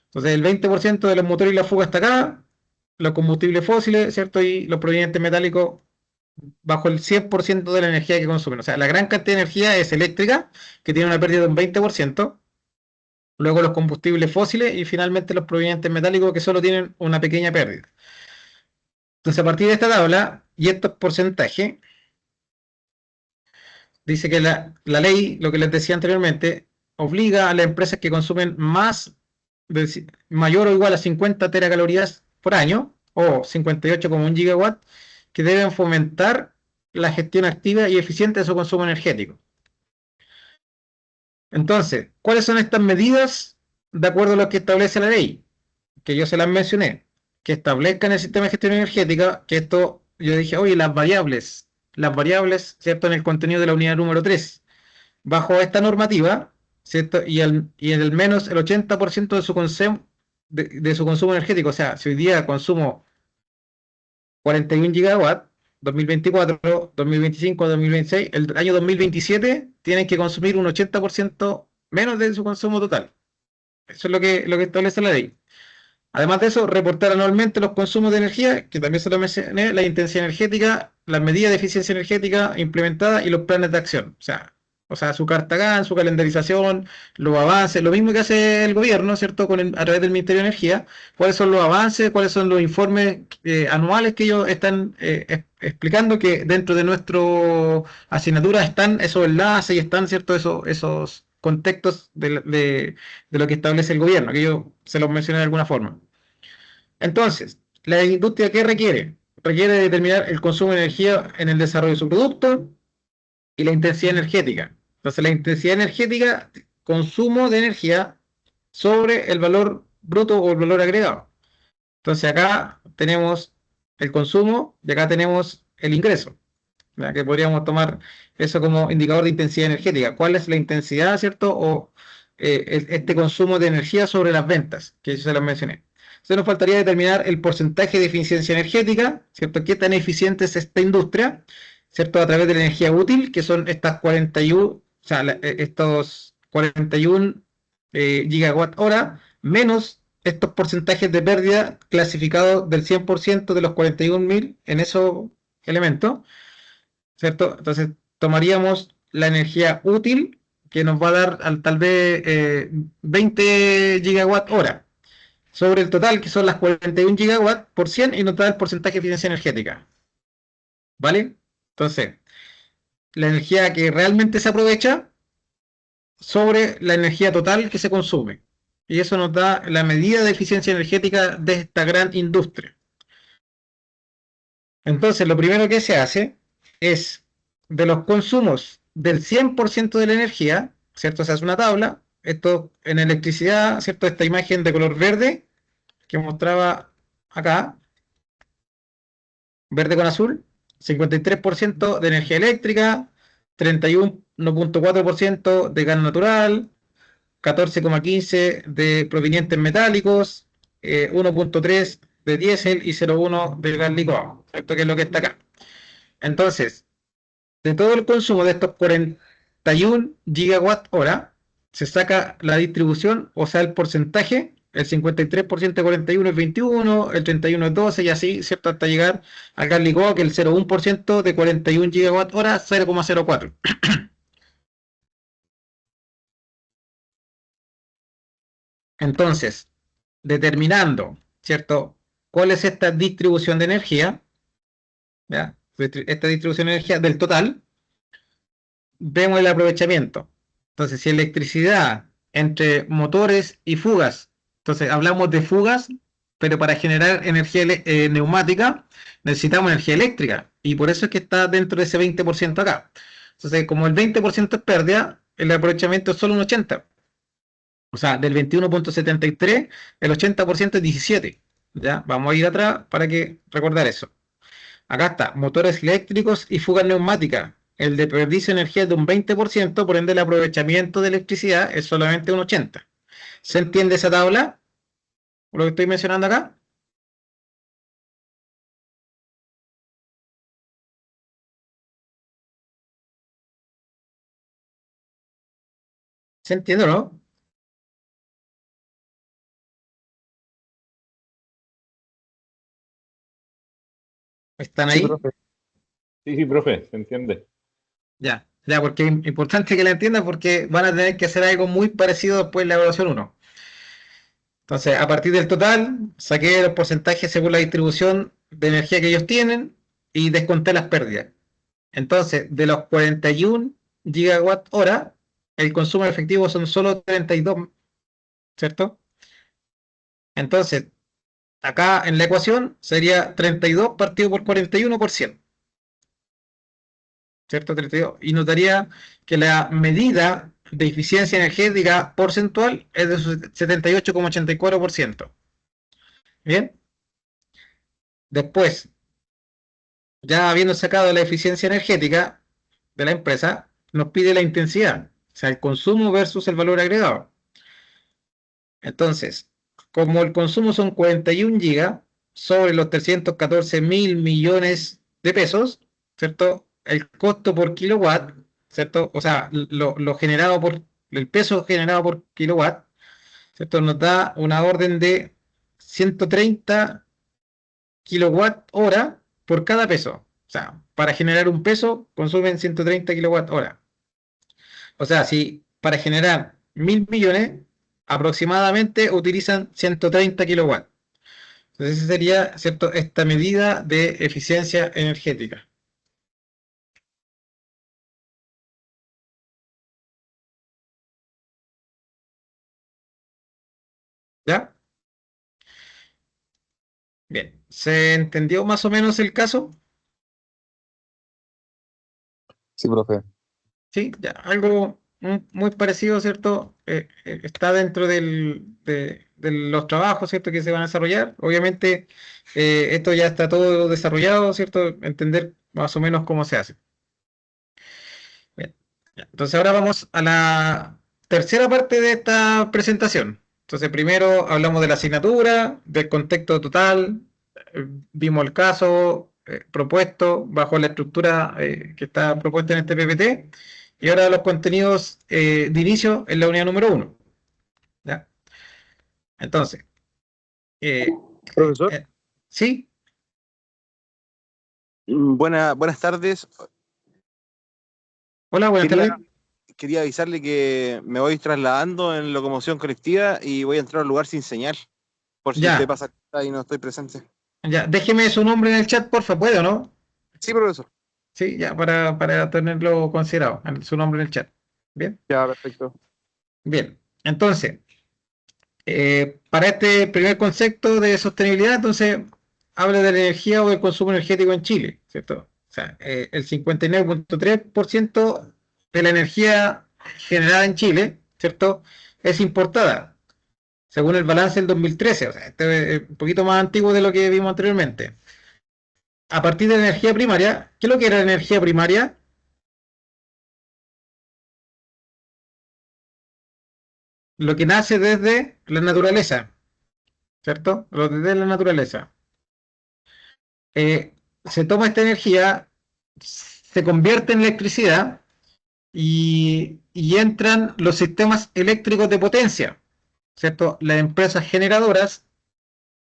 Entonces, el 20% de los motores y la fuga está acá, los combustibles fósiles, ¿cierto? Y los provenientes metálicos bajo el 100% de la energía que consumen. O sea, la gran cantidad de energía es eléctrica, que tiene una pérdida de un 20%, luego los combustibles fósiles y finalmente los provenientes metálicos que solo tienen una pequeña pérdida. Entonces, a partir de esta tabla y estos porcentajes, dice que la ley, lo que les decía anteriormente, obliga a las empresas que consumen mayor o igual a 50 teracalorías por año, o 58,1 gigawatt, que deben fomentar la gestión activa y eficiente de su consumo energético. Entonces, ¿cuáles son estas medidas de acuerdo a lo que establece la ley? Que yo se las mencioné, que establezcan el sistema de gestión energética, que esto, yo dije, oye, las variables, ¿cierto?, en el contenido de la unidad número 3, bajo esta normativa, ¿cierto? Y al menos el 80% de su consumo energético, o sea, si hoy día consumo 41 gigawatts, 2024, 2025, 2026, el año 2027 tienen que consumir un 80% menos de su consumo total. Eso es lo que establece la ley. Además de eso, reportar anualmente los consumos de energía, que también se lo mencioné, la intensidad energética, las medidas de eficiencia energética implementadas y los planes de acción. O sea, su carta GAN, su calendarización, los avances, lo mismo que hace el gobierno, ¿cierto? A través del Ministerio de Energía, cuáles son los avances, cuáles son los informes anuales que ellos están explicando, que dentro de nuestra asignatura están esos enlaces y están, ¿cierto?, esos contextos de lo que establece el gobierno, que yo se los mencioné de alguna forma. Entonces, ¿la industria qué requiere? Requiere determinar el consumo de energía en el desarrollo de su producto y la intensidad energética. Entonces, la intensidad energética, consumo de energía sobre el valor bruto o el valor agregado. Entonces, acá tenemos el consumo y acá tenemos el ingreso, ¿verdad? Que podríamos tomar eso como indicador de intensidad energética. ¿Cuál es la intensidad, cierto? O este consumo de energía sobre las ventas, que yo se las mencioné. Entonces nos faltaría determinar el porcentaje de eficiencia energética, ¿cierto? ¿Qué tan eficiente es esta industria? ¿Cierto? A través de la energía útil, que son estas 41, o sea, estos 41 gigawatt hora, menos estos porcentajes de pérdida clasificados del 100% de los 41.000 en esos elementos, ¿cierto? Entonces tomaríamos la energía útil, que nos va a dar tal vez 20 gigawatt hora, sobre el total, que son las 41 gigawatt por 100, y nos da el porcentaje de eficiencia energética. ¿Vale? Entonces, la energía que realmente se aprovecha sobre la energía total que se consume. Y eso nos da la medida de eficiencia energética de esta gran industria. Entonces, lo primero que se hace es, de los consumos del 100% de la energía, ¿cierto? Se hace una tabla. Esto en electricidad, ¿cierto? Esta imagen de color verde que mostraba acá, verde con azul, 53% de energía eléctrica, 31,4% de gas natural, 14,15% de provenientes metálicos, 1,3% de diésel y 0,1% de gas licuado, ¿cierto? Que es lo que está acá. Entonces, de todo el consumo de estos 41 gigawatt hora, se saca la distribución, o sea, el porcentaje. El 53% de 41 es 21, el 31 es 12 y así, ¿cierto? Hasta llegar al gas licuado, que el 0,1% de 41 gigawatt hora, 0,04. Entonces, determinando, ¿cierto? ¿Cuál es esta distribución de energía? ¿Ya? Esta distribución de energía del total, vemos el aprovechamiento. Entonces, si electricidad entre motores y fugas, entonces hablamos de fugas, pero para generar energía neumática necesitamos energía eléctrica, y por eso es que está dentro de ese 20% acá. Entonces, como el 20% es pérdida, el aprovechamiento es solo un 80%. O sea, del 21,73, el 80% es 17. ¿Ya? Vamos a ir atrás para que recordar eso. Acá está, motores eléctricos y fugas neumáticas. El desperdicio de energía es de un 20%, por ende el aprovechamiento de electricidad es solamente un 80%. ¿Se entiende esa tabla? Lo que estoy mencionando acá. ¿Se entiende o no? ¿Están Sí, ahí? profe. Sí, profe, se entiende. Ya, ya, porque es importante que la entiendan, porque van a tener que hacer algo muy parecido después en la evaluación 1. Entonces, a partir del total, saqué los porcentajes según la distribución de energía que ellos tienen y desconté las pérdidas. Entonces, de los 41 gigawatt hora, el consumo efectivo son solo 32, ¿cierto? Entonces, acá en la ecuación sería 32 partido por 41%, ¿cierto? 32. Y notaría que la medida de eficiencia energética porcentual es de 78,84%. Bien, después, ya habiendo sacado la eficiencia energética de la empresa, nos pide la intensidad, o sea, el consumo versus el valor agregado. Entonces, como el consumo son 41 gigas sobre los 314 mil millones de pesos, ¿cierto? El costo por kilowatt, ¿cierto? O sea, lo generado por, el peso generado por kilowatt, ¿cierto? Nos da una orden de 130 kilowatt hora por cada peso. O sea, para generar un peso consumen 130 kilowatt hora. O sea, si para generar 1.000 millones, aproximadamente utilizan 130 kilowatts. Entonces, esa sería, ¿cierto?, esta medida de eficiencia energética. ¿Ya? Bien. ¿Se entendió más o menos el caso? Sí, profe. Sí, ya. Algo muy parecido, ¿cierto? Está dentro de los trabajos, ¿cierto?, que se van a desarrollar. Obviamente, esto ya está todo desarrollado, ¿cierto? Entender más o menos cómo se hace. Bien. Ya. Entonces ahora vamos a la tercera parte de esta presentación. Entonces primero hablamos de la asignatura, del contexto total, vimos el caso propuesto bajo la estructura que está propuesta en este PPT, y ahora los contenidos de inicio en la unidad número 1. ¿Ya? Entonces, eh, Profesor, ¿sí? buenas tardes. Hola, buenas Quería, tardes. quería avisarle que me voy trasladando en locomoción colectiva y voy a entrar a un lugar sin señal, por si usted Ya, pasa y no estoy presente. ya. Déjeme su nombre en el chat, porfa, ¿puede o no? Sí, profesor. Sí, ya, para tenerlo considerado, su nombre en el chat. Bien, Ya, perfecto. bien. Entonces, para este primer concepto de sostenibilidad, entonces, habla de la energía o del consumo energético en Chile, ¿cierto? O sea, el 59,3% de la energía generada en Chile, ¿cierto?, es importada, según el balance del 2013. O sea, este es un poquito más antiguo de lo que vimos anteriormente. A partir de la energía primaria, ¿qué es lo que era la energía primaria? Lo que nace desde la naturaleza, ¿cierto? Lo desde la naturaleza. Se toma esta energía, se convierte en electricidad y entran los sistemas eléctricos de potencia, ¿cierto? Las empresas generadoras,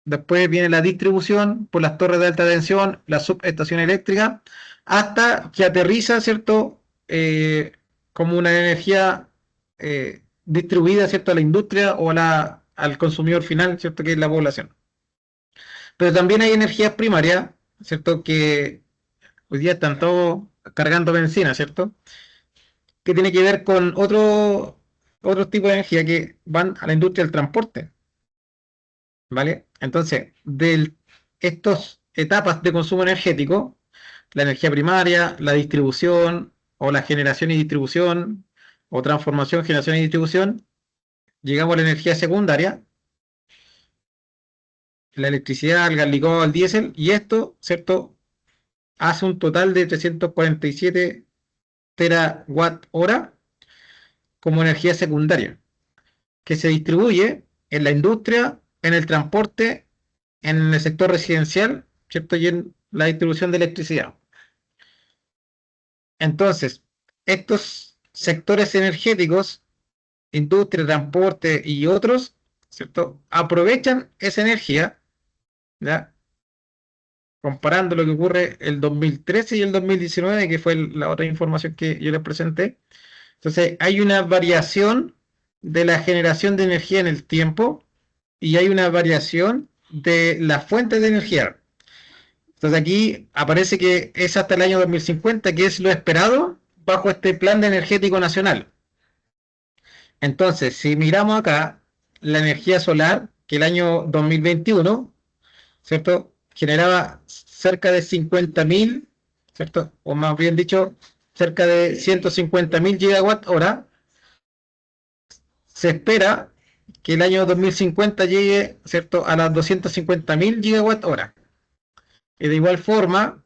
después viene la distribución por las torres de alta tensión, la subestación eléctrica, hasta que aterriza, ¿cierto? Como una energía distribuida, ¿cierto?, a la industria o a al consumidor final, ¿cierto? Que es la población. Pero también hay energías primarias, ¿cierto? Que hoy día están todos cargando benzina, ¿cierto? Que tiene que ver con otro tipo de energía que van a la industria del transporte, ¿vale? Entonces, de estas etapas de consumo energético, la energía primaria, la distribución o la generación y distribución o transformación, generación y distribución, llegamos a la energía secundaria, la electricidad, el gas licuado, el diésel, y esto, ¿cierto? Hace un total de 347 terawatt hora como energía secundaria, que se distribuye en la industria, en el transporte, en el sector residencial, ¿cierto? Y en la distribución de electricidad. Entonces, estos sectores energéticos, industria, transporte y otros, ¿cierto? Aprovechan esa energía, ¿ya? Comparando lo que ocurre el 2013 y el 2019, que fue la otra información que yo les presenté. Entonces, hay una variación de la generación de energía en el tiempo y hay una variación de las fuentes de energía. Entonces, aquí aparece que es hasta el año 2050, que es lo esperado bajo este plan de energético nacional. Entonces, si miramos acá la energía solar, que el año 2021, ¿cierto? Generaba cerca de 50.000, ¿cierto? O más bien dicho, cerca de 150.000 gigawatt hora. Se espera que el año 2050 llegue, ¿cierto?, a las 250.000 gigawatt hora. Y de igual forma,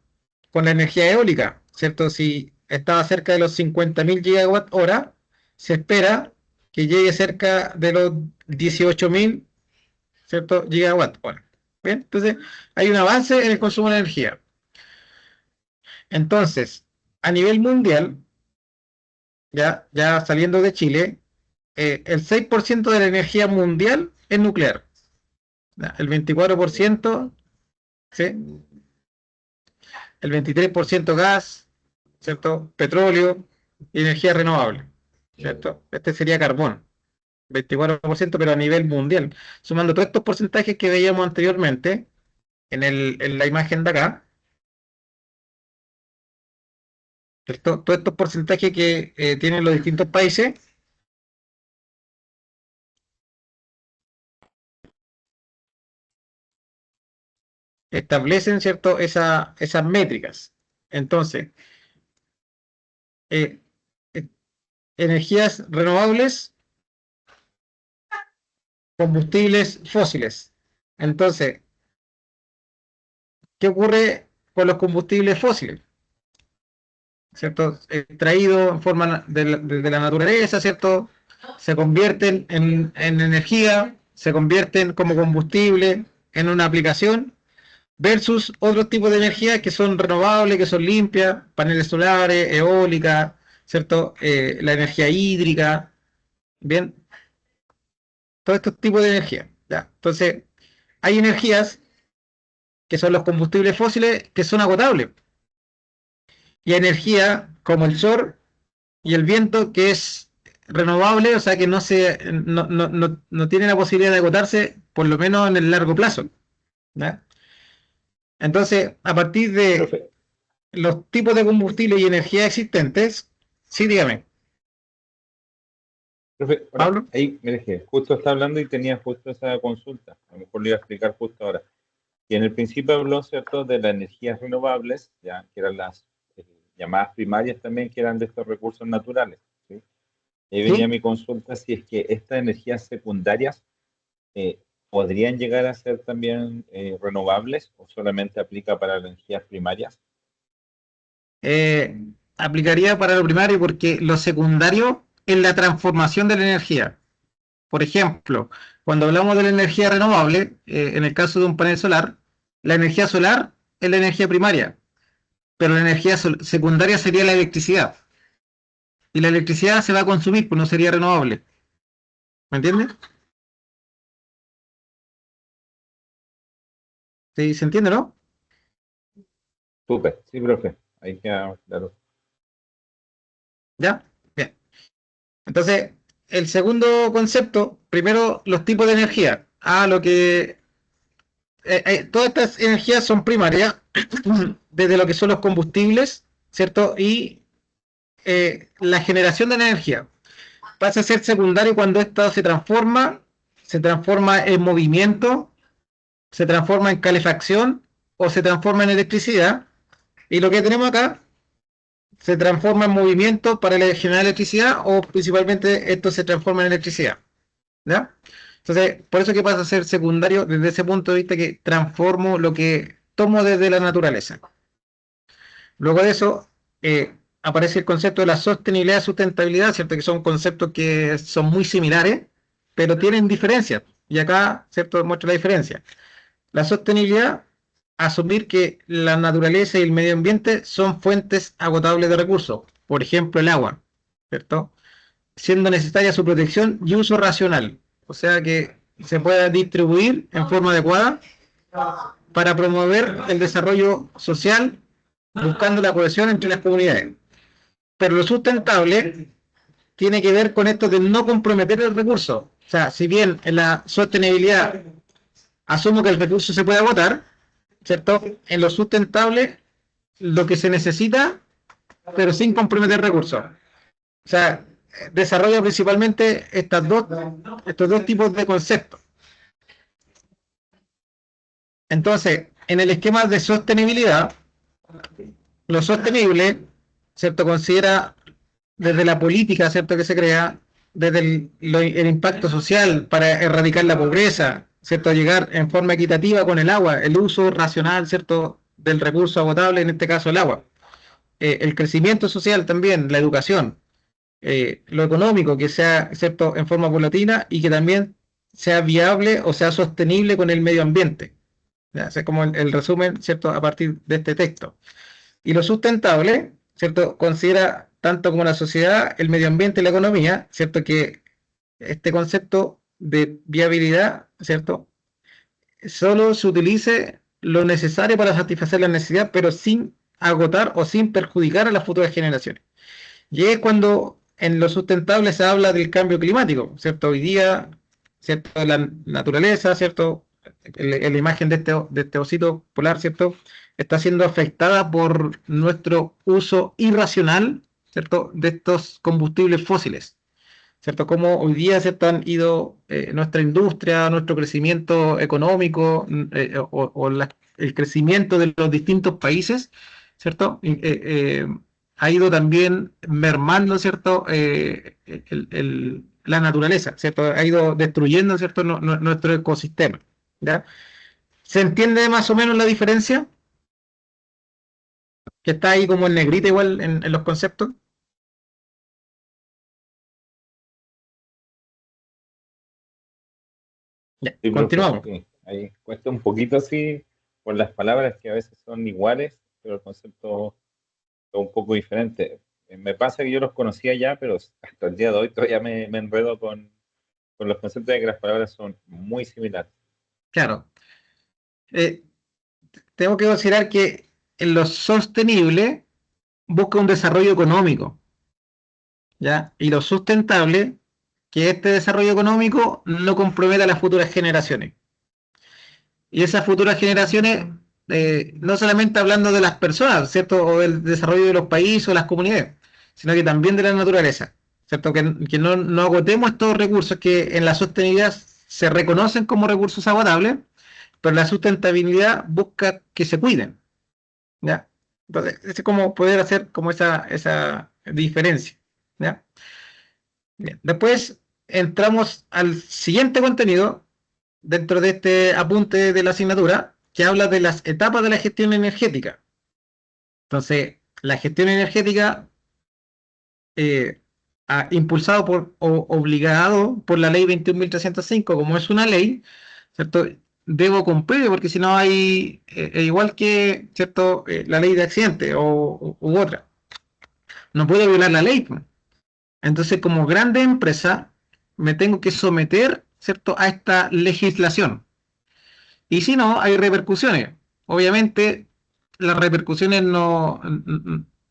con la energía eólica, ¿cierto? Si estaba cerca de los 50.000 gigawatt hora, se espera que llegue cerca de los 18.000, ¿cierto?, gigawatt hora. Bien, entonces hay un avance en el consumo de energía. Entonces, a nivel mundial, ya saliendo de Chile, el 6% de la energía mundial es nuclear. El 24%, ¿sí? El 23% gas, ¿cierto? Petróleo y energía renovable, ¿cierto? Este sería carbón, 24%, pero a nivel mundial. Sumando todos estos porcentajes que veíamos anteriormente en la imagen de acá, ¿cierto? Todos estos porcentajes que tienen los distintos países, establecen, ¿cierto?, esas métricas. Entonces, eh, eh, energías renovables, combustibles fósiles. Entonces, ¿qué ocurre con los combustibles fósiles? ¿Cierto? Extraídos en forma de la naturaleza, ¿cierto? Se convierten en energía, se convierten como combustible en una aplicación, versus otros tipos de energía que son renovables, que son limpias, paneles solares, eólica, ¿cierto? La energía hídrica, bien, todos estos tipos de energía, ¿ya? Entonces, hay energías que son los combustibles fósiles que son agotables, y energía como el sol y el viento que es renovable, o sea que no tiene la posibilidad de agotarse, por lo menos en el largo plazo, ¿ya? Entonces, a partir de Profe, los tipos de combustible y energía existentes, sí, dígame, profe, ahora, Pablo. ahí me dejé, justo está hablando y tenía justo esa consulta, a lo mejor le iba a explicar justo ahora. Y en el principio habló, ¿cierto?, de las energías renovables, ya, que eran las llamadas primarias también, que eran de estos recursos naturales, ¿sí? Ahí venía Sí, mi consulta si es que estas energías secundarias eh, podrían llegar a ser también renovables o solamente aplica para las energías primarias. eh, aplicaría para lo primario porque lo secundario es la transformación de la energía. Por ejemplo, cuando hablamos de la energía renovable, en el caso de un panel solar, la energía solar es la energía primaria, pero la energía secundaria sería la electricidad. Y la electricidad se va a consumir, pues no sería renovable. ¿Me entiendes? ¿Sí? ¿Se entiende, no? Súper, sí, profe, ahí queda claro. ¿Ya? Bien. Entonces, el segundo concepto, primero los tipos de energía. Lo que todas estas energías son primarias, desde lo que son los combustibles, ¿cierto? Y la generación de energía pasa a ser secundario cuando esto se transforma en movimiento, se transforma en calefacción o se transforma en electricidad. Y lo que tenemos acá se transforma en movimiento para generar electricidad o principalmente esto se transforma en electricidad. ¿Ya? Entonces, por eso que pasa a ser secundario desde ese punto de vista que transformo lo que tomo desde la naturaleza. Luego de eso, aparece el concepto de la sostenibilidad y sustentabilidad, ¿cierto? Que son conceptos que son muy similares, pero tienen diferencias. Y acá, ¿cierto? Muestra la diferencia. La sostenibilidad, asumir que la naturaleza y el medio ambiente son fuentes agotables de recursos. Por ejemplo, el agua, ¿cierto? Siendo necesaria su protección y uso racional. O sea que se pueda distribuir en forma adecuada para promover el desarrollo social, buscando la cohesión entre las comunidades. Pero lo sustentable tiene que ver con esto de no comprometer el recurso. O sea, si bien en la sostenibilidad asumo que el recurso se puede agotar, ¿cierto? En lo sustentable, lo que se necesita, pero sin comprometer recursos. O sea, desarrolla principalmente estos dos tipos de conceptos. Entonces, en el esquema de sostenibilidad, lo sostenible, ¿cierto? Considera desde la política, ¿cierto? Que se crea, desde el impacto social para erradicar la pobreza, ¿cierto? Llegar en forma equitativa con el agua, el uso racional, ¿cierto? Del recurso agotable, en este caso el agua. El crecimiento social también, la educación, lo económico, que sea, ¿cierto? En forma paulatina y que también sea viable o sea sostenible con el medio ambiente. ¿Ya? Ese es como el resumen, ¿cierto? A partir de este texto. Y lo sustentable, ¿cierto? Considera tanto como la sociedad, el medio ambiente y la economía, ¿cierto? Que este concepto de viabilidad, ¿cierto? Solo se utilice lo necesario para satisfacer la necesidad, pero sin agotar o sin perjudicar a las futuras generaciones. Y es cuando en lo sustentable se habla del cambio climático, ¿cierto? Hoy día, ¿cierto? La naturaleza, ¿cierto? La imagen de este osito polar, ¿cierto? Está siendo afectada por nuestro uso irracional, ¿cierto? De estos combustibles fósiles, ¿cierto? Como hoy día se han ido nuestra industria, nuestro crecimiento económico el crecimiento de los distintos países, ¿cierto? Ha ido también mermando, ¿cierto? La naturaleza, ¿cierto? Ha ido destruyendo, ¿cierto? Nuestro ecosistema, ¿ya? ¿Se entiende más o menos la diferencia? Que está ahí como en negrita igual en los conceptos. Ya, Sí, profe, continuamos. sí. Ahí cuesta un poquito así por las palabras que a veces son iguales, pero el concepto es un poco diferente. Me pasa que yo los conocía ya, pero hasta el día de hoy todavía me enredo con los conceptos de que las palabras son muy similares. Claro. Eh, Tengo que considerar que en lo sostenible busca un desarrollo económico, ¿ya? Y lo sustentable, que este desarrollo económico no comprometa a las futuras generaciones. Y esas futuras generaciones, no solamente hablando de las personas, ¿cierto? O del desarrollo de los países o las comunidades, sino que también de la naturaleza, ¿cierto? Que no agotemos estos recursos que en la sostenibilidad se reconocen como recursos agotables, pero la sustentabilidad busca que se cuiden, ¿ya? Entonces, es como poder hacer como esa diferencia, ¿ya? Bien. Después entramos al siguiente contenido dentro de este apunte de la asignatura, que habla de las etapas de la gestión energética. Entonces, la gestión energética, impulsado o obligado por la ley 21.305, como es una ley, ¿cierto? Debo cumplir, porque si no hay, igual que, ¿cierto? La ley de accidente u otra. No puedo violar la ley, pues. Entonces, como grande empresa, me tengo que someter, ¿cierto? A esta legislación. Y si no, hay repercusiones. Obviamente, las repercusiones no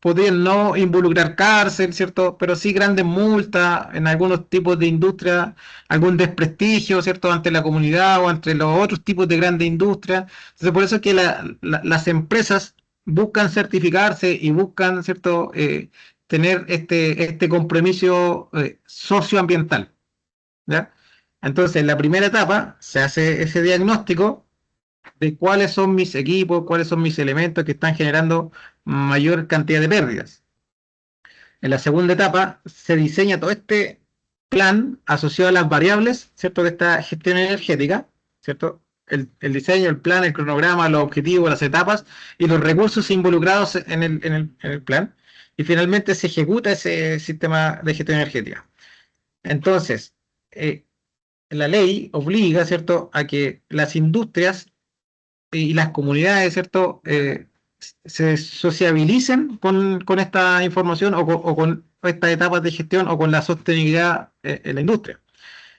podrían no involucrar cárcel, ¿cierto? Pero sí grandes multas en algunos tipos de industria, algún desprestigio, ¿cierto? Ante la comunidad o entre los otros tipos de grandes industrias. Entonces, por eso es que las empresas buscan certificarse y buscan, ¿cierto? Tener este compromiso socioambiental, ¿ya? Entonces, en la primera etapa se hace ese diagnóstico de cuáles son mis equipos, cuáles son mis elementos que están generando mayor cantidad de pérdidas. En la segunda etapa se diseña todo este plan asociado a las variables, ¿cierto? De esta gestión energética, ¿cierto? El diseño, el plan, el cronograma, los objetivos, las etapas y los recursos involucrados en el plan. Y finalmente se ejecuta ese sistema de gestión energética. Entonces, la ley obliga, ¿cierto?, a que las industrias y las comunidades, ¿cierto?, se sociabilicen con esta información o con estas etapas de gestión o con la sostenibilidad en la industria.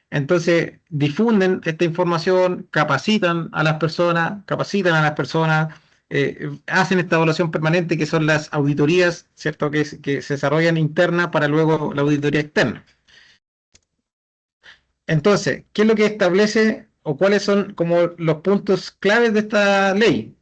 Entonces, difunden esta información, capacitan a las personas, hacen esta evaluación permanente que son las auditorías, ¿cierto?, que se desarrollan internas para luego la auditoría externa. Entonces, ¿qué es lo que establece o cuáles son como los puntos claves de esta ley?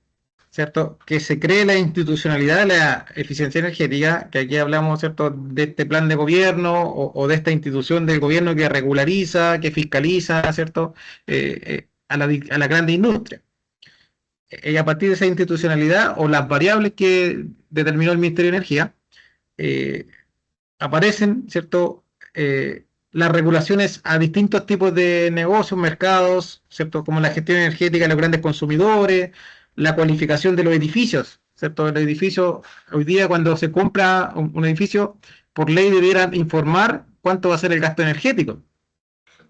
¿Cierto? Que se cree la institucionalidad de la eficiencia energética, que aquí hablamos, ¿cierto?, de este plan de gobierno o de esta institución del gobierno que regulariza, que fiscaliza, ¿cierto?, a la grande industria. Y a partir de esa institucionalidad o las variables que determinó el Ministerio de Energía, eh, aparecen, ¿cierto?, las regulaciones a distintos tipos de negocios, mercados, ¿cierto?, como la gestión energética de los grandes consumidores, la cualificación de los edificios, ¿cierto? El edificio, hoy día cuando se compra un edificio, por ley debieran informar cuánto va a ser el gasto energético,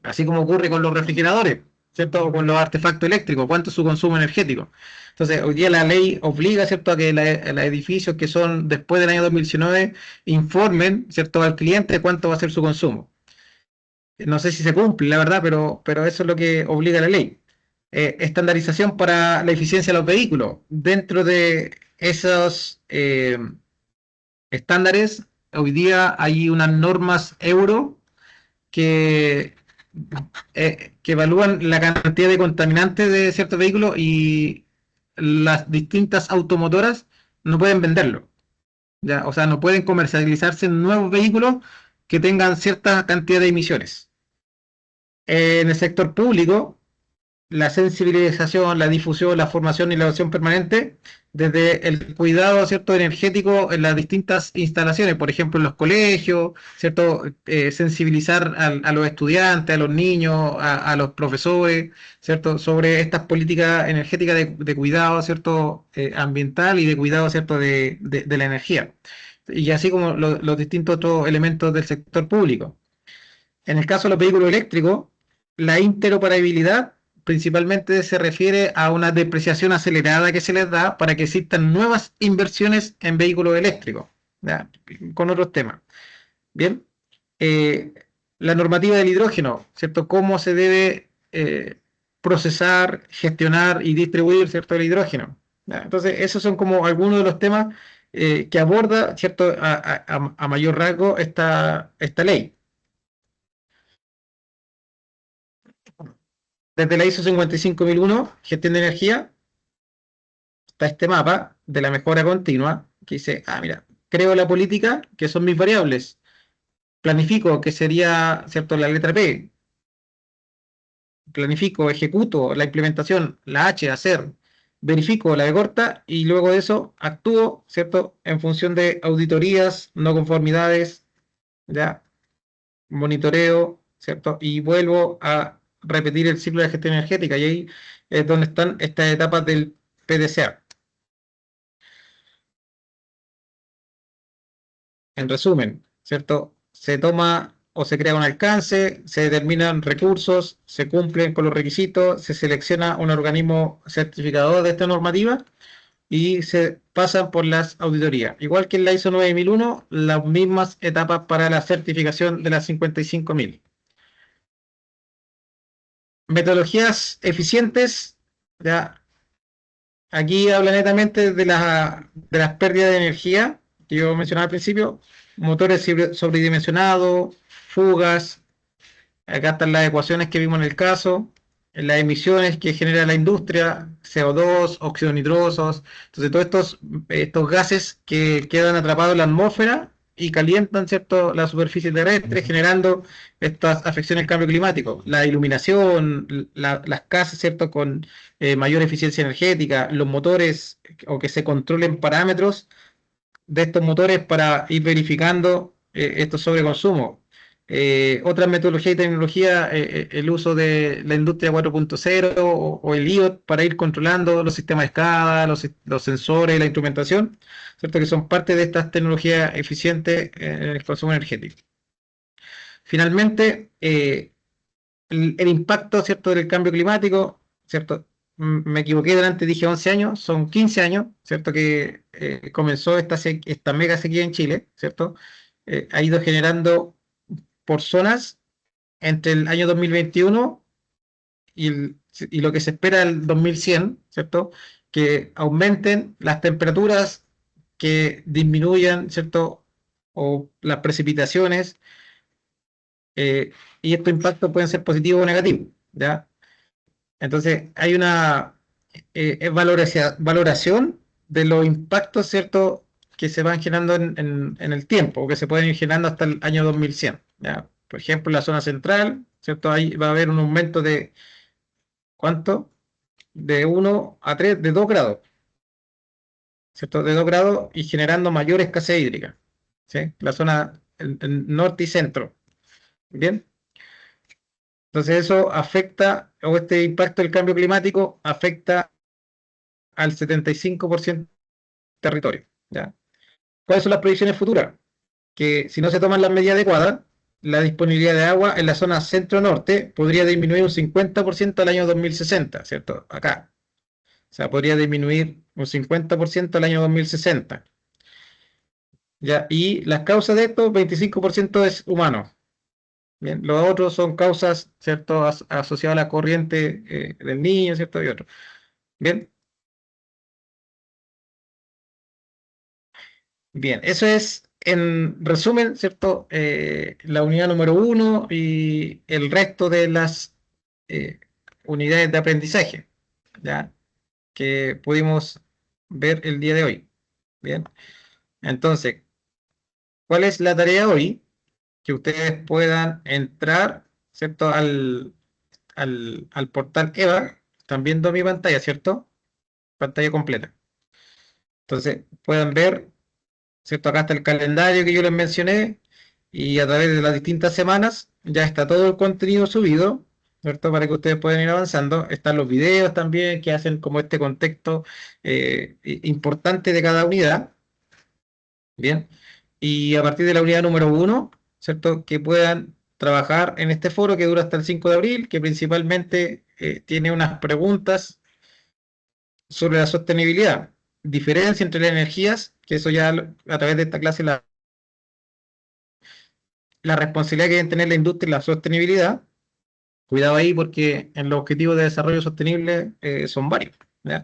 así como ocurre con los refrigeradores, ¿cierto? O con los artefactos eléctricos, cuánto es su consumo energético. Entonces, hoy día la ley obliga, ¿cierto?, a que los edificios que son después del año 2019 informen, ¿cierto?, al cliente cuánto va a ser su consumo. No sé si se cumple, la verdad, pero eso es lo que obliga la ley. Estandarización para la eficiencia de los vehículos. Dentro de esos estándares, hoy día hay unas normas euro que, que evalúan la cantidad de contaminantes de ciertos vehículos y las distintas automotoras no pueden venderlo. ¿Ya? O sea, no pueden comercializarse nuevos vehículos que tengan cierta cantidad de emisiones. En el sector público, la sensibilización, la difusión, la formación y la acción permanente, desde el cuidado, ¿cierto?, energético en las distintas instalaciones, por ejemplo, en los colegios, ¿cierto?, sensibilizar a los estudiantes, a los niños, a los profesores, ¿cierto?, sobre estas políticas energéticas de cuidado, ¿cierto?, ambiental y de cuidado, ¿cierto?, de la energía. Y así como los distintos otros elementos del sector público. En el caso de los vehículos eléctricos, la interoperabilidad principalmente se refiere a una depreciación acelerada que se les da para que existan nuevas inversiones en vehículos eléctricos, ¿ya?, con otros temas. Bien, la normativa del hidrógeno, ¿cierto? Cómo se debe procesar, gestionar y distribuir, ¿cierto?, el hidrógeno. ¿Ya? Entonces, esos son como algunos de los temas que aborda, ¿cierto?, a mayor rasgo esta ley. Desde la ISO 55001, gestión de energía, está este mapa de la mejora continua que dice, mira, creo la política, que son mis variables, planifico, que sería, ¿cierto?, la letra P, planifico, ejecuto la implementación, la H, hacer, verifico la B corta y luego de eso actúo, ¿cierto?, en función de auditorías, no conformidades, ya, monitoreo, ¿cierto?, y vuelvo a repetir el ciclo de gestión energética y ahí es donde están estas etapas del PDCA. En resumen, ¿cierto? Se toma o se crea un alcance, se determinan recursos, se cumplen con los requisitos, se selecciona un organismo certificador de esta normativa y se pasan por las auditorías. Igual que en la ISO 9001, las mismas etapas para la certificación de las 55.000. Metodologías eficientes, ya. Aquí habla netamente de las pérdidas de energía, que yo mencionaba al principio, motores sobredimensionados, fugas, acá están las ecuaciones que vimos en el caso, las emisiones que genera la industria, CO2, óxidos nitrosos, entonces todos estos gases que quedan atrapados en la atmósfera y calientan, ¿cierto?, la superficie terrestre, generando estas afecciones al cambio climático, la iluminación, las casas, ¿cierto?, con mayor eficiencia energética, los motores o que se controlen parámetros de estos motores para ir verificando estos sobreconsumos. Otra metodología y tecnología, el uso de la industria 4.0 o el IoT para ir controlando los sistemas de escala, los sensores y la instrumentación, ¿cierto? Que son parte de estas tecnologías eficientes en el consumo energético. Finalmente, el impacto, ¿cierto?, del cambio climático, ¿cierto? Me equivoqué delante, dije 11 años, son 15 años, ¿cierto? Que comenzó esta mega sequía en Chile, ¿cierto? Ha ido generando por zonas entre el año 2021 y lo que se espera el 2100, ¿cierto? Que aumenten las temperaturas, que disminuyan, ¿cierto? O las precipitaciones, y estos impactos pueden ser positivos o negativos, ¿ya? Entonces, hay una valoración de los impactos, ¿cierto?, que se van generando en el tiempo, o que se pueden ir generando hasta el año 2100, ¿ya? Por ejemplo, en la zona central, ¿cierto?, ahí va a haber un aumento de, ¿cuánto? De 1 a 3, de 2 grados, ¿cierto? De 2 grados y generando mayor escasez hídrica, ¿sí? La zona el norte y centro, ¿bien? Entonces eso afecta, o este impacto del cambio climático afecta al 75% del territorio, ¿ya? ¿Cuáles son las predicciones futuras? Que si no se toman las medidas adecuadas, la disponibilidad de agua en la zona centro-norte podría disminuir un 50% al año 2060, ¿cierto? Acá. O sea, podría disminuir un 50% al año 2060. ¿Ya? Y las causas de esto, 25% es humano. Bien, los otros son causas, ¿cierto?, asociadas a la corriente del niño, ¿cierto? Y otros. Bien, bien, eso es en resumen, ¿cierto? La unidad número 1 y el resto de las eh, unidades de aprendizaje, ¿ya?, que pudimos ver el día de hoy. Bien, entonces, ¿cuál es la tarea hoy? Que ustedes puedan entrar, ¿cierto?, al portal EVA. Están viendo mi pantalla, ¿cierto? Pantalla completa. Entonces, puedan ver, ¿cierto? Acá está el calendario que yo les mencioné y a través de las distintas semanas ya está todo el contenido subido, ¿cierto? Para que ustedes puedan ir avanzando. Están los videos también que hacen como este contexto importante de cada unidad. Bien. Y a partir de la unidad número 1, ¿cierto?, que puedan trabajar en este foro que dura hasta el 5 de abril, que principalmente tiene unas preguntas sobre la sostenibilidad, diferencia entre las energías, que eso ya a través de esta clase la responsabilidad que deben tener la industria y la sostenibilidad. Cuidado ahí porque en los objetivos de desarrollo sostenible son varios, ¿ya?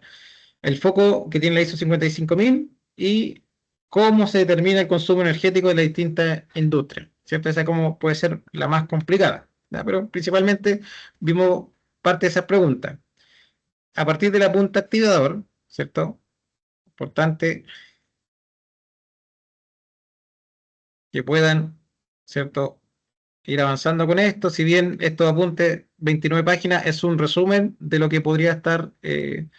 El foco que tiene la ISO 55000 y cómo se determina el consumo energético de las distintas industrias, ¿cierto? Esa como puede ser la más complicada, ¿ya? Pero principalmente vimos parte de esas preguntas. A partir de la punta activador, ¿cierto? Importante que puedan, ¿cierto?, ir avanzando con esto. Si bien estos apuntes, 29 páginas, es un resumen de lo que podría estar en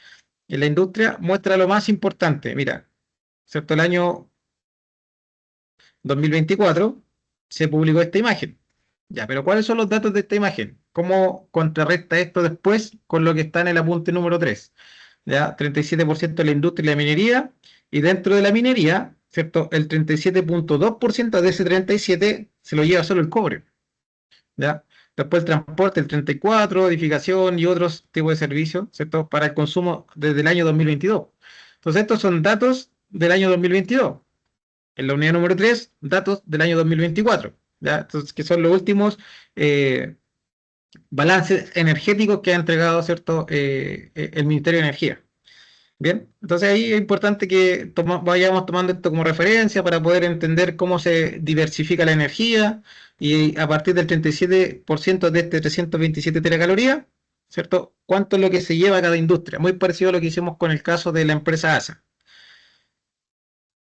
la industria, muestra lo más importante. Mira, ¿cierto? El año 2024 se publicó esta imagen. Ya, pero ¿cuáles son los datos de esta imagen? ¿Cómo contrarresta esto después con lo que está en el apunte número 3? Ya, 37% de la industria y la minería, y dentro de la minería, ¿cierto?, el 37.2% de ese 37 se lo lleva solo el cobre. ¿Ya? Después el transporte, el 34%, edificación y otros tipos de servicios, ¿cierto?, para el consumo desde el año 2022. Entonces, estos son datos del año 2022. En la unidad número 3, datos del año 2024, ¿ya? Entonces, que son los últimos balances energéticos que ha entregado, ¿cierto?, el Ministerio de Energía. Bien, entonces ahí es importante que vayamos tomando esto como referencia para poder entender cómo se diversifica la energía y a partir del 37% de este 327 teracalorías, ¿cierto? ¿Cuánto es lo que se lleva a cada industria? Muy parecido a lo que hicimos con el caso de la empresa ASA.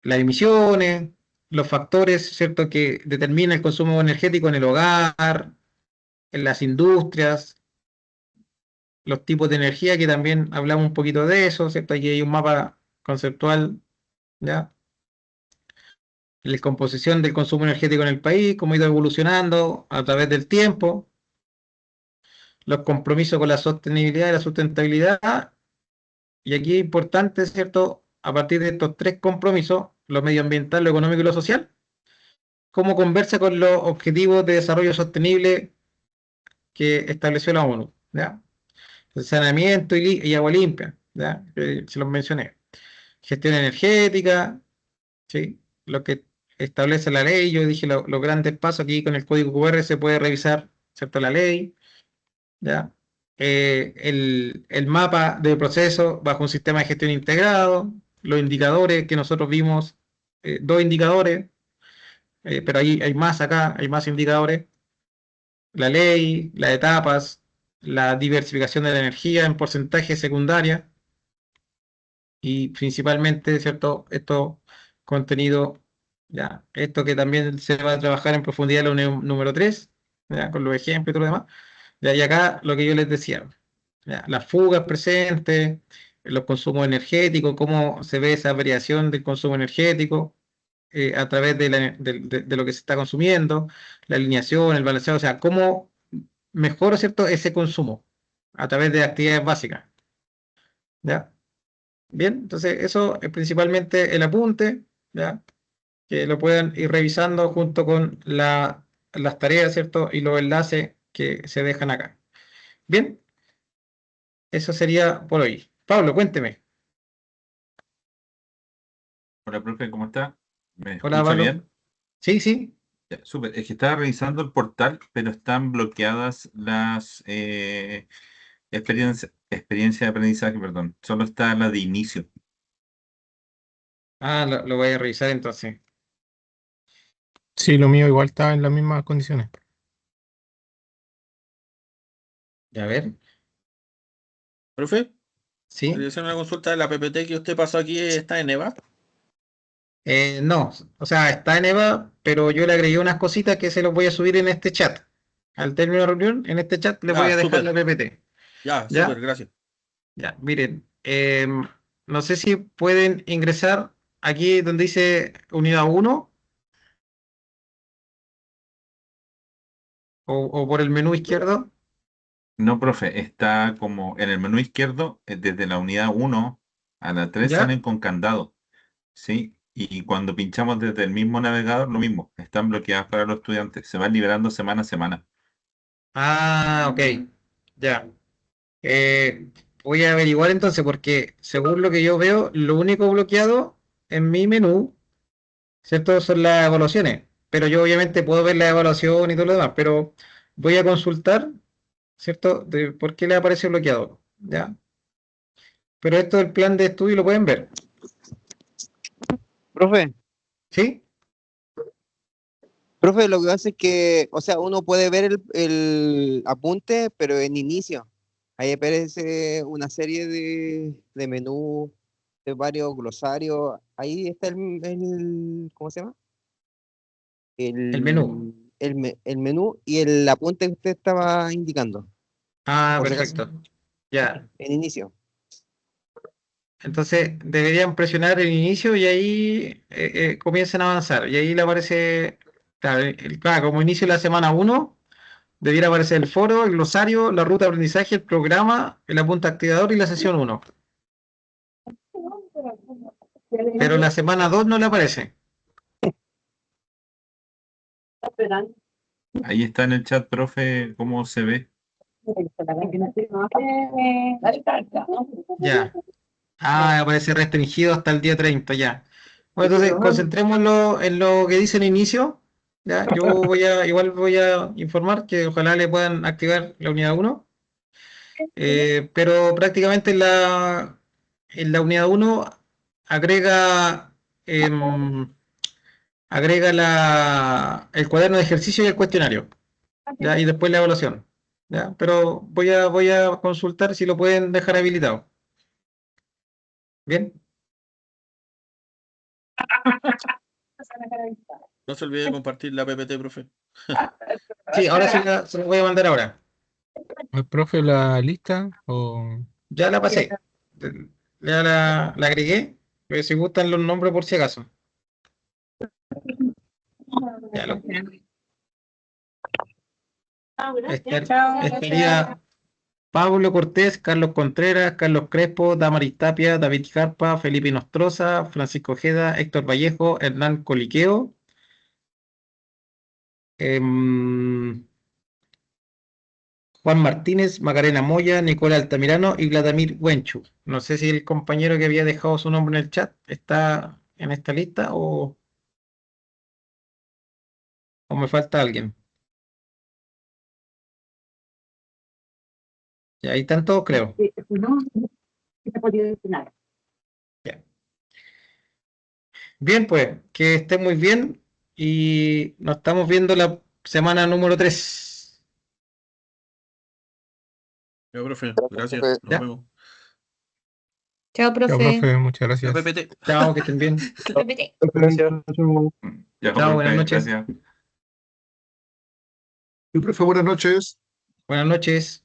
Las emisiones, los factores, ¿cierto?, que determinan el consumo energético en el hogar, en las industrias, los tipos de energía, que también hablamos un poquito de eso, ¿cierto? Aquí hay un mapa conceptual, ¿ya? La composición del consumo energético en el país, cómo ha ido evolucionando a través del tiempo, los compromisos con la sostenibilidad y la sustentabilidad, y aquí es importante, ¿cierto?, a partir de estos tres compromisos, lo medioambiental, lo económico y lo social, cómo conversa con los objetivos de desarrollo sostenible que estableció la ONU, ¿ya? El saneamiento y agua limpia, ¿ya? Se los mencioné. Gestión energética, ¿sí? Lo que establece la ley, yo dije los grandes pasos aquí con el código QR se puede revisar, ¿cierto? La ley, ¿ya? El mapa de proceso bajo un sistema de gestión integrado, los indicadores que nosotros vimos, dos indicadores, pero ahí hay más acá, hay más indicadores, la ley, las etapas, la diversificación de la energía en porcentaje secundaria y principalmente, ¿cierto? Esto contenido, ya, esto que también se va a trabajar en profundidad en la número 3, ya, con los ejemplos y todo lo demás. Ya, y acá lo que yo les decía, ya, las fugas presentes, los consumos energéticos, cómo se ve esa variación del consumo energético a través de lo que se está consumiendo, la alineación, el balanceado, o sea, cómo mejora, ¿cierto?, ese consumo a través de actividades básicas. ¿Ya? Bien, entonces eso es principalmente el apunte, ¿ya? Que lo puedan ir revisando junto con las tareas, ¿cierto? Y los enlaces que se dejan acá. Bien, eso sería por hoy. Pablo, cuénteme. Hola, profe, ¿cómo está? ¿Me Hola, escucha Pablo. bien? Sí, sí. Ya, súper. Es que estaba revisando el portal, pero están bloqueadas las experiencias de aprendizaje, perdón. Solo está la de inicio. Ah, lo voy a revisar entonces. Sí, lo mío igual está en las mismas condiciones. Ya, a ver. Profe, Sí. quería hacer una consulta de la PPT que usted pasó aquí, está en EVA. No, o sea, está en EVA, pero yo le agregué unas cositas que se los voy a subir en este chat. Al término de la reunión, en este chat les voy Ya, a dejar la súper, PPT. ya, súper, ¿Ya? gracias. Ya, miren, no sé si pueden ingresar aquí donde dice unidad uno o por el menú izquierdo. No, profe, está como en el menú izquierdo, desde la unidad 1 a la 3 ¿Ya? salen con candado, ¿sí? Y cuando pinchamos desde el mismo navegador, lo mismo, están bloqueadas para los estudiantes, se van liberando semana a semana. Ah, ok, ya. Eh, Voy a averiguar entonces, porque según lo que yo veo, lo único bloqueado en mi menú, ¿cierto? Son las evaluaciones. Pero yo obviamente puedo ver la evaluación y todo lo demás, pero voy a consultar, ¿cierto? De por qué le aparece bloqueado, ¿ya? Pero esto del plan de estudio lo pueden ver, Profe, ¿sí? profe, lo que pasa es que, o sea, uno puede ver el apunte, pero en inicio. Ahí aparece una serie de menús, de varios glosarios. Ahí está ¿cómo se llama? El menú. El menú y el apunte que usted estaba indicando, Ah, por si acaso, perfecto. Ya. en inicio. Entonces deberían presionar el inicio y ahí comienzan a avanzar. Y ahí le aparece, claro, claro, como inicio de la semana uno debiera aparecer el foro, el glosario, la ruta de aprendizaje, el programa, el apunte activador y la sesión uno. Pero la semana 2 no le aparece. Ahí está en el chat, profe, cómo se ve. Ya. Ah, aparece restringido hasta el día 30 ya. Bueno, entonces concentrémonos en lo que dice el inicio. Ya, igual voy a informar que ojalá le puedan activar la unidad uno. Pero prácticamente en la unidad 1 agrega, em, agrega el cuaderno de ejercicio y el cuestionario, ¿ya? Y después la evaluación, ¿ya? Pero voy a consultar si lo pueden dejar habilitado. ¿Bien? No se olvide de compartir la PPT, profe. Sí, ahora se la voy a mandar ahora. ¿El profe la lista o Ya la pasé. Ya la agregué. Pero si gustan los nombres por si acaso. Ya estaría Pablo Cortés, Carlos Contreras, Carlos Crespo, Damaris Tapia, David Jarpa, Felipe Nostroza, Francisco Ojeda, Héctor Vallejo, Hernán Coliqueo, Juan Martínez, Macarena Moya, Nicola Altamirano y Vladimir Wenchu. No sé si el compañero que había dejado su nombre en el chat está en esta lista o me falta alguien. Ya ahí están todos, creo. Ya. Bien, pues, que esté muy bien y nos estamos viendo la semana número 3. Ya, profe, gracias. Profe. Nos Ya, vemos. Chao, ya, profe. profe? Muchas Ya, gracias. PPT. chao, que estén bien. Repite. Gracias. Ya, Chao, buenas profe, noches. gracias. Sí, profe, buenas noches. Buenas noches.